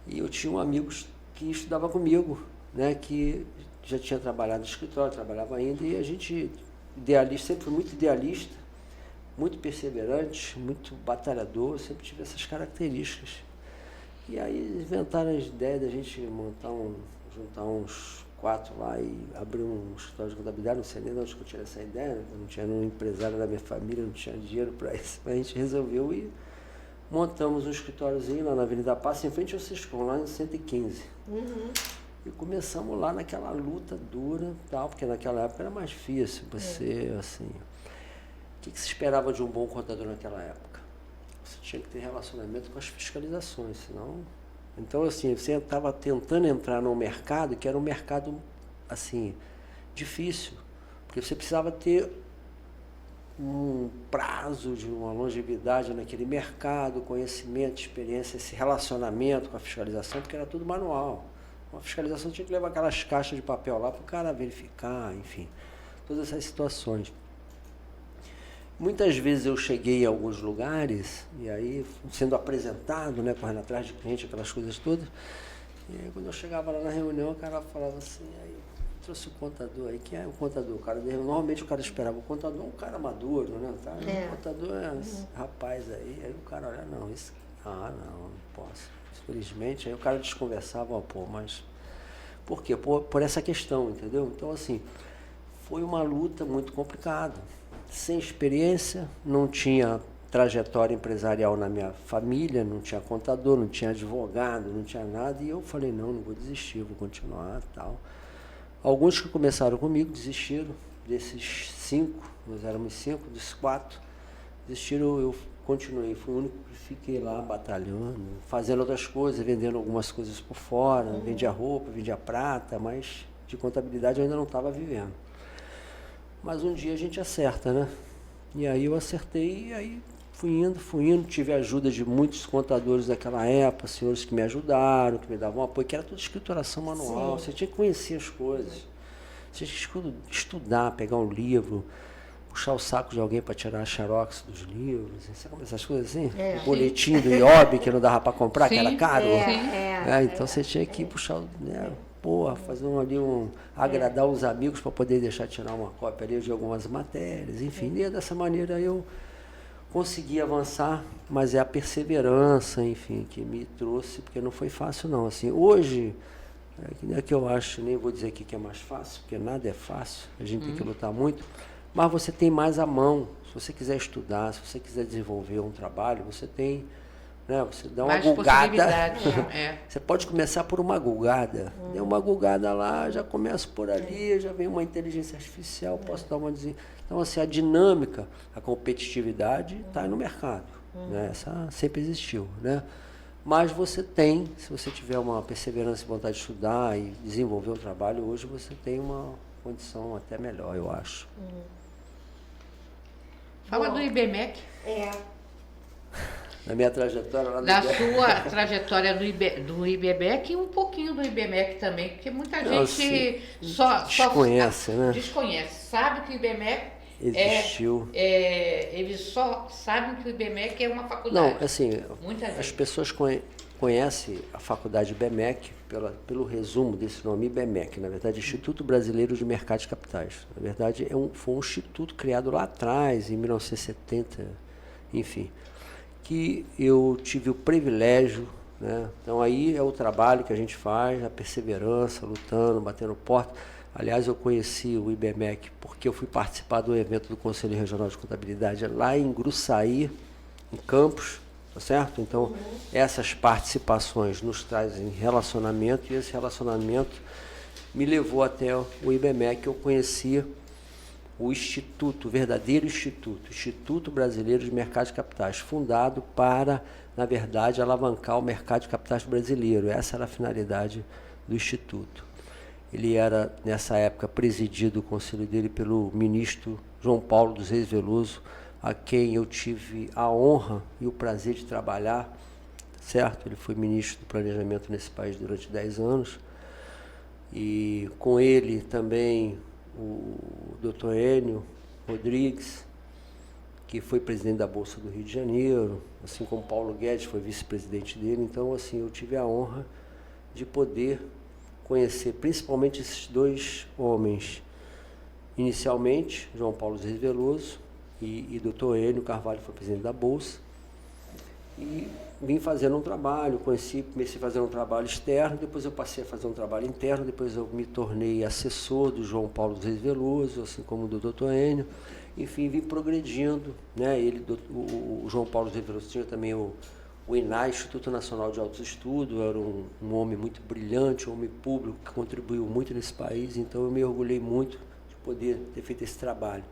Speaker 4: E eu tinha um amigo que estudava comigo, né? Que já tinha trabalhado no escritório, trabalhava ainda, e a gente, idealista, sempre foi muito idealista, muito perseverante, muito batalhador, sempre tive essas características. E aí inventaram a ideia da gente juntar uns 4 lá e abrir um escritório de contabilidade, não sei nem de onde eu tirei essa ideia, né? Eu não tinha nenhum empresário da minha família, não tinha dinheiro para isso, mas a gente resolveu e montamos um escritóriozinho lá na Avenida Paz, em frente ao Ciscom, lá em 115. E começamos lá naquela luta dura, tal, porque naquela época era mais difícil você, assim... O que se esperava de um bom contador naquela época? Você tinha que ter relacionamento com as fiscalizações, senão... Então, assim, você estava tentando entrar num mercado que era um mercado, assim, difícil, porque você precisava ter um prazo de uma longevidade naquele mercado, conhecimento, experiência, esse relacionamento com a fiscalização, porque era tudo manual. A fiscalização tinha que levar aquelas caixas de papel lá para o cara verificar, enfim, todas essas situações. Muitas vezes eu cheguei a alguns lugares, e aí, sendo apresentado, né, correndo atrás de cliente, aquelas coisas todas, e aí quando eu chegava lá na reunião, o cara falava assim, aí trouxe o contador aí, quem é o contador? O cara, normalmente o cara esperava o contador, um cara maduro, né? Tá? O contador é esse rapaz aí o cara olha, não, isso, não posso. Infelizmente, aí o cara desconversava, pô, mas por quê? Por essa questão, entendeu? Então, assim, foi uma luta muito complicada. Sem experiência, não tinha trajetória empresarial na minha família, não tinha contador, não tinha advogado, não tinha nada, e eu falei, não vou desistir, vou continuar e tal. Alguns que começaram comigo desistiram, desses 5, nós éramos 5, dos 4, desistiram, eu continuei, fui o único que fiquei lá batalhando, fazendo outras coisas, vendendo algumas coisas por fora, vendia roupa, vendia prata, mas de contabilidade eu ainda não estava vivendo. Mas um dia a gente acerta, né? E aí eu acertei, e aí fui indo, tive a ajuda de muitos contadores daquela época, senhores que me ajudaram, que me davam apoio, que era tudo escrituração manual, você tinha que conhecer as coisas, você tinha que estudar, pegar um livro, puxar o saco de alguém para tirar a xerox dos livros, sabe como essas coisas assim? O boletim do IOB que não dava para comprar, que era caro. Então você tinha que puxar, né? Fazer agradar os amigos para poder deixar tirar uma cópia ali de algumas matérias, enfim, e dessa maneira eu consegui avançar, mas é a perseverança, enfim, que me trouxe, porque não foi fácil não, assim, hoje, é que eu acho, nem vou dizer aqui que é mais fácil, porque nada é fácil, a gente tem que lutar muito, mas você tem mais à mão, se você quiser estudar, se você quiser desenvolver um trabalho, você tem... Né? Você dá uma gulgada, você pode começar por uma gulgada, deu uma gulgada lá, já começo por ali, já vem uma inteligência artificial, posso dar uma... Então, assim, a dinâmica, a competitividade está no mercado, né? Essa sempre existiu, né? Mas você tem, se você tiver uma perseverança e vontade de estudar e desenvolver um trabalho, hoje você tem uma condição até melhor, eu acho.
Speaker 2: Fala do IBMEC.
Speaker 4: Na minha trajetória lá no
Speaker 2: Da sua trajetória do IBMEC e um pouquinho do IBMEC também, porque muita gente
Speaker 4: desconhece, né?
Speaker 2: Desconhece, sabe que o IBMEC
Speaker 4: existiu.
Speaker 2: Eles só sabem que o IBMEC é uma faculdade.
Speaker 4: Não, assim,
Speaker 2: muita
Speaker 4: as
Speaker 2: gente.
Speaker 4: pessoas conhecem a faculdade IBMEC pelo resumo desse nome IBMEC, na verdade, Instituto Brasileiro de Mercado de Capitais. Na verdade, foi um instituto criado lá atrás, em 1970, enfim, que eu tive o privilégio, né? Então aí é o trabalho que a gente faz, a perseverança, lutando, batendo porta. Aliás, eu conheci o IBMEC porque eu fui participar do evento do Conselho Regional de Contabilidade lá em Gruçaí, em Campos, tá certo? Então, essas participações nos trazem relacionamento, e esse relacionamento me levou até o IBMEC. Eu conhecia o Instituto, o verdadeiro Instituto Brasileiro de Mercado de Capitais, fundado para, na verdade, alavancar o mercado de capitais brasileiro. Essa era a finalidade do Instituto. Ele era, nessa época, presidido, o conselho dele, pelo ministro João Paulo dos Reis Veloso, a quem eu tive a honra e o prazer de trabalhar, certo? Ele foi ministro do Planejamento nesse país durante 10 anos. E com ele também o Dr. Enio Rodrigues, que foi presidente da Bolsa do Rio de Janeiro, assim como Paulo Guedes foi vice-presidente dele. Então, assim, eu tive a honra de poder conhecer principalmente esses dois homens. Inicialmente, João Paulo Reis Veloso e Dr. Enio Carvalho foi presidente da Bolsa. E vim fazendo um trabalho, comecei a fazer um trabalho externo, depois eu passei a fazer um trabalho interno, depois eu me tornei assessor do João Paulo Reis Veloso, assim como do Dr. Enio. Enfim, vim progredindo, né? O João Paulo Reis Veloso tinha também o INAI, Instituto Nacional de Altos Estudos, era um homem muito brilhante, um homem público que contribuiu muito nesse país, então eu me orgulhei muito de poder ter feito esse trabalho.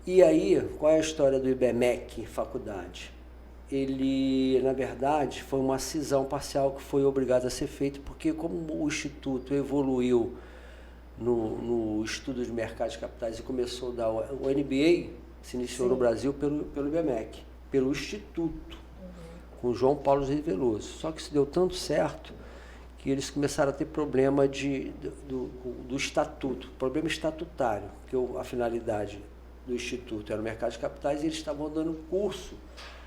Speaker 4: E aí, qual é a história do IBMEC faculdade? Ele, na verdade, foi uma cisão parcial que foi obrigada a ser feita, porque como o Instituto evoluiu no estudo de mercado de capitais e começou a dar o MBA, se iniciou no Brasil pelo IBMEC, pelo Instituto, com João Paulo Reis Veloso. Só que isso deu tanto certo que eles começaram a ter problema do estatuto, problema estatutário, porque a finalidade do Instituto era o mercado de capitais e eles estavam dando curso,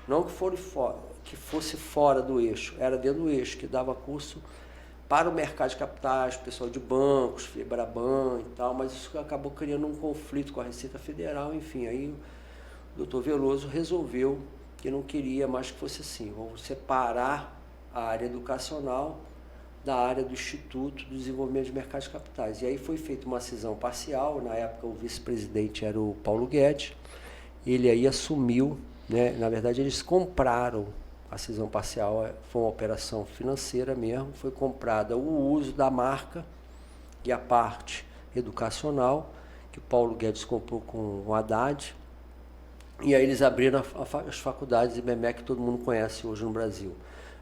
Speaker 4: não que fosse fora do eixo, era dentro do eixo, que dava curso para o mercado de capitais, pessoal de bancos, Febraban e tal, mas isso acabou criando um conflito com a Receita Federal, enfim, aí o doutor Veloso resolveu que não queria mais que fosse assim, vamos separar a área educacional da área do Instituto do Desenvolvimento de Mercados de Capitais. E aí foi feita uma cisão parcial, na época o vice-presidente era o Paulo Guedes, ele aí assumiu, né? Na verdade eles compraram a cisão parcial, foi uma operação financeira mesmo, foi comprada o uso da marca e a parte educacional, que o Paulo Guedes comprou com o Haddad, e aí eles abriram as faculdades IBMEC que todo mundo conhece hoje no Brasil.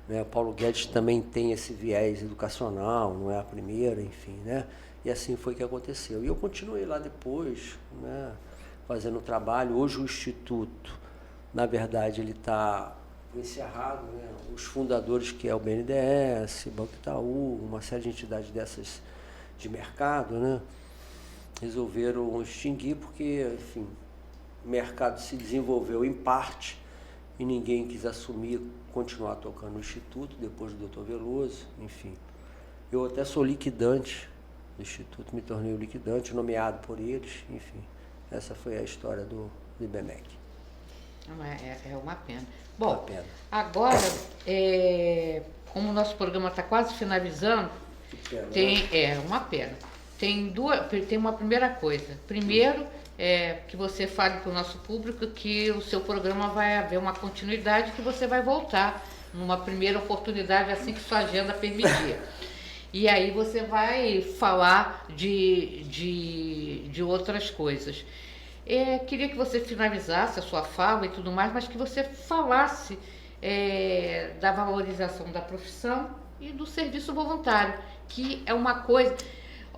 Speaker 4: Né? O Paulo Guedes também tem esse viés educacional, não é a primeira, enfim, né? E assim foi que aconteceu. E eu continuei lá depois, né, fazendo trabalho. Hoje o Instituto, na verdade, ele está encerrado, né? Os fundadores, que é o BNDES, Banco Itaú, uma série de entidades dessas de mercado, né, resolveram extinguir porque, enfim, o mercado se desenvolveu em parte e ninguém quis assumir, continuar tocando no Instituto, depois do Dr. Veloso, enfim. Eu até sou liquidante do Instituto, me tornei o liquidante, nomeado por eles, enfim. Essa foi a história do IBMEC.
Speaker 2: É uma pena. Bom, agora, como o nosso programa está quase finalizando, uma pena. Tem uma primeira coisa. Primeiro, que você fale para o nosso público que o seu programa vai haver uma continuidade, que você vai voltar numa primeira oportunidade, assim que sua agenda permitir. E aí você vai falar de outras coisas. Queria que você finalizasse a sua fala e tudo mais, mas que você falasse da valorização da profissão e do serviço voluntário, que é uma coisa...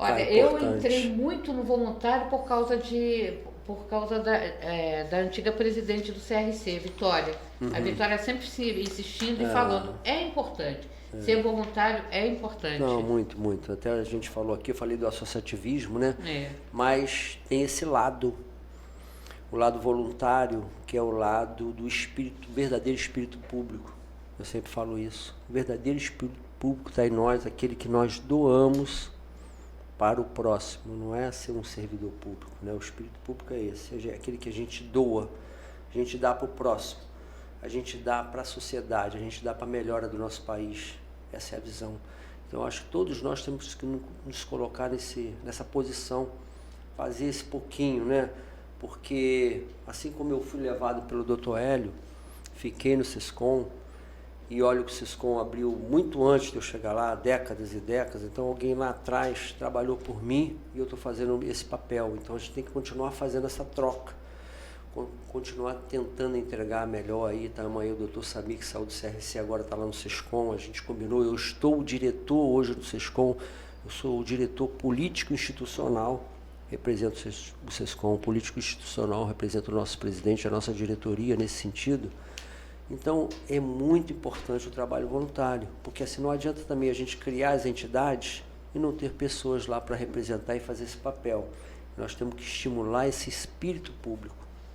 Speaker 2: Olha, eu entrei muito no voluntário por causa da antiga presidente do CRC, Vitória. A Vitória sempre insistindo e falando, é importante. Ser voluntário é importante.
Speaker 4: Não, muito, muito. Até a gente falou aqui, eu falei do associativismo, né?
Speaker 2: É.
Speaker 4: Mas tem esse lado, o lado voluntário, que é o lado do espírito, verdadeiro espírito público. Eu sempre falo isso. O verdadeiro espírito público está em nós, aquele que nós doamos para o próximo. Não é ser um servidor público, né? O espírito público é esse, é aquele que a gente doa, a gente dá para o próximo, a gente dá para a sociedade, a gente dá para a melhora do nosso país. Essa é a visão. Então, eu acho que todos nós temos que nos colocar nessa posição, fazer esse pouquinho, né? Porque, assim como eu fui levado pelo Dr. Hélio, fiquei no SESCOM, e olha que o SESCOM abriu muito antes de eu chegar lá, décadas e décadas, então alguém lá atrás trabalhou por mim e eu estou fazendo esse papel. Então, a gente tem que continuar fazendo essa troca, continuar tentando entregar melhor aí. Estamos aí, o doutor Samir, que saiu do CRC, agora está lá no SESCOM, a gente combinou, eu estou o diretor hoje do SESCOM, eu sou o diretor político institucional, represento o SESCOM, político institucional, represento o nosso presidente, a nossa diretoria nesse sentido. Então, é muito importante o trabalho voluntário, porque assim não adianta também a gente criar as entidades e não ter pessoas lá para representar e fazer esse papel. Nós temos que estimular esse espírito público,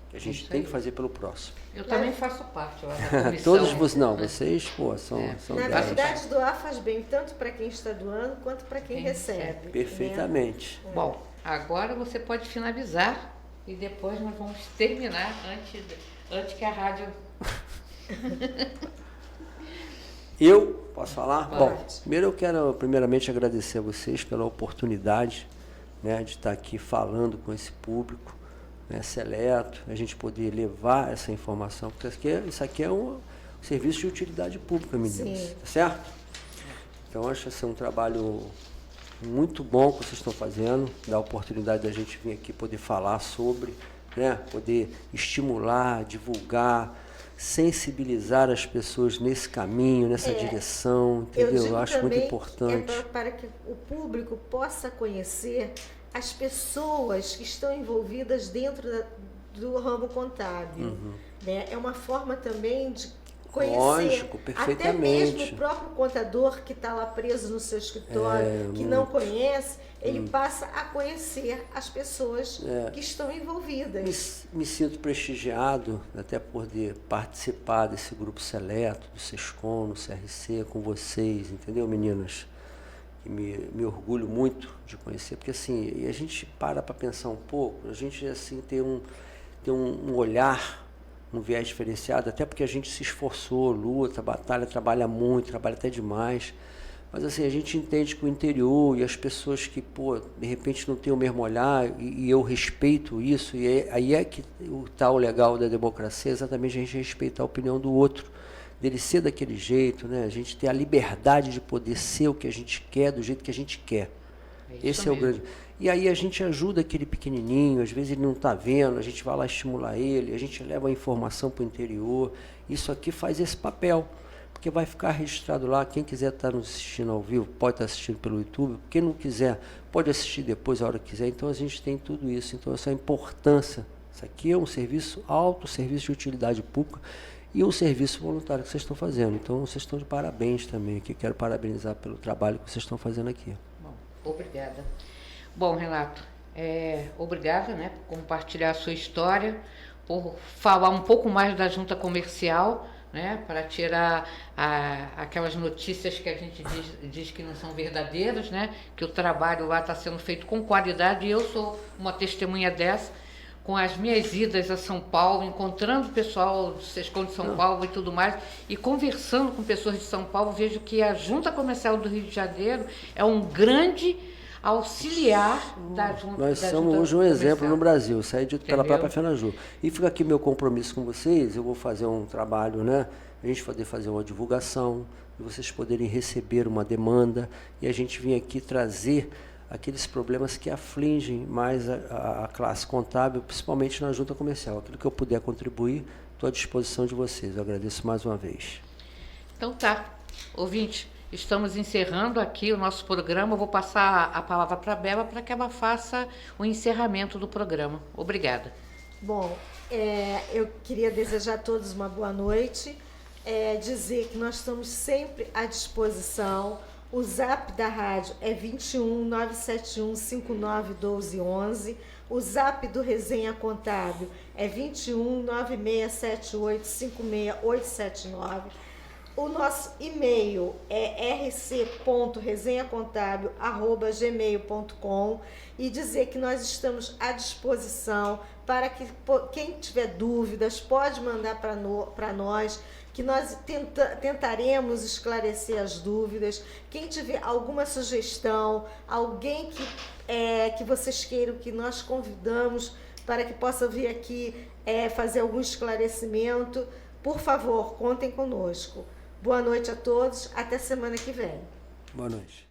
Speaker 4: que a gente tem que fazer pelo próximo.
Speaker 2: Eu também faço parte lá da comissão.
Speaker 4: Todos vocês, não, vocês, pô, são
Speaker 3: Na verdade, doar faz bem tanto para quem está doando, quanto para quem recebe.
Speaker 4: Perfeitamente.
Speaker 3: Né?
Speaker 2: Bom, agora você pode finalizar e depois nós vamos terminar antes que a rádio...
Speaker 4: Eu posso falar?
Speaker 2: Pode.
Speaker 4: Bom, primeiro eu quero primeiramente agradecer a vocês pela oportunidade, né, de estar aqui falando com esse público, né, seleto, a gente poder levar essa informação, porque isso aqui é um serviço de utilidade pública, meninas,
Speaker 3: Sim.
Speaker 4: tá certo? Então acho que esse é um trabalho muito bom que vocês estão fazendo, dá a oportunidade da gente vir aqui poder falar sobre, né, poder estimular, divulgar, sensibilizar as pessoas nesse caminho, nessa direção, entendeu? Eu acho muito importante.
Speaker 3: Para que o público possa conhecer as pessoas que estão envolvidas dentro do ramo contábil. Né? É uma forma também de conhecer.
Speaker 4: Lógico, perfeitamente.
Speaker 3: Até mesmo o próprio contador que está lá preso no seu escritório, que não conhece, ele passa a conhecer as pessoas que estão envolvidas.
Speaker 4: Me sinto prestigiado até por participar desse grupo seleto, do SESCOM, no CRC, com vocês, entendeu, meninas? E me orgulho muito de conhecer, porque assim, a gente para pensar um pouco, a gente assim tem um olhar, um viés diferenciado, até porque a gente se esforçou, luta, batalha, trabalha muito, trabalha até demais. Mas assim, a gente entende que o interior e as pessoas que, de repente não têm o mesmo olhar, e eu respeito isso, e aí é que o tal legal da democracia, exatamente a gente respeitar a opinião do outro, dele ser daquele jeito, né? A gente ter a liberdade de poder ser o que a gente quer, do jeito que a gente quer. Esse é o grande... E aí a gente ajuda aquele pequenininho, às vezes ele não está vendo, a gente vai lá estimular ele, a gente leva a informação para o interior. Isso aqui faz esse papel, porque vai ficar registrado lá. Quem quiser estar nos assistindo ao vivo, pode estar assistindo pelo YouTube. Quem não quiser, pode assistir depois, a hora que quiser. Então a gente tem tudo isso. Então essa importância. Isso aqui é um serviço alto, serviço de utilidade pública e um serviço voluntário que vocês estão fazendo. Então vocês estão de parabéns também aqui. Quero parabenizar pelo trabalho que vocês estão fazendo aqui.
Speaker 2: Bom, obrigada. Bom, Renato, obrigada, né, por compartilhar a sua história, por falar um pouco mais da junta comercial, né, para tirar aquelas notícias que a gente diz que não são verdadeiras, né, que o trabalho lá está sendo feito com qualidade, e eu sou uma testemunha dessa, com as minhas idas a São Paulo, encontrando o pessoal do SESCOM de São Paulo e tudo mais, e conversando com pessoas de São Paulo, vejo que a junta comercial do Rio de Janeiro é um grande auxiliar da junta.
Speaker 4: Nós somos hoje um exemplo no Brasil, saí dito pela própria FENAJU. E fica aqui meu compromisso com vocês, eu vou fazer um trabalho, né? A gente poder fazer uma divulgação, e vocês poderem receber uma demanda, e a gente vir aqui trazer aqueles problemas que afligem mais a classe contábil, principalmente na junta comercial. Aquilo que eu puder contribuir, estou à disposição de vocês. Eu agradeço mais uma vez.
Speaker 2: Então tá, ouvinte, Estamos encerrando aqui o nosso programa. Eu vou passar a palavra para a Bela para que ela faça o encerramento do programa. Obrigada.
Speaker 3: Bom, eu queria desejar a todos uma boa noite, dizer que nós estamos sempre à disposição. O zap da rádio é 21 971 59 12 11. O zap do Resenha Contábil é 21 9678 56879. O nosso e-mail é rc.resenhacontábil@gmail.com e dizer que nós estamos à disposição para que quem tiver dúvidas pode mandar para nós, que nós tentaremos esclarecer as dúvidas. Quem tiver alguma sugestão, alguém que vocês queiram que nós convidamos para que possa vir aqui fazer algum esclarecimento, por favor, contem conosco. Boa noite a todos, até semana que vem.
Speaker 4: Boa noite.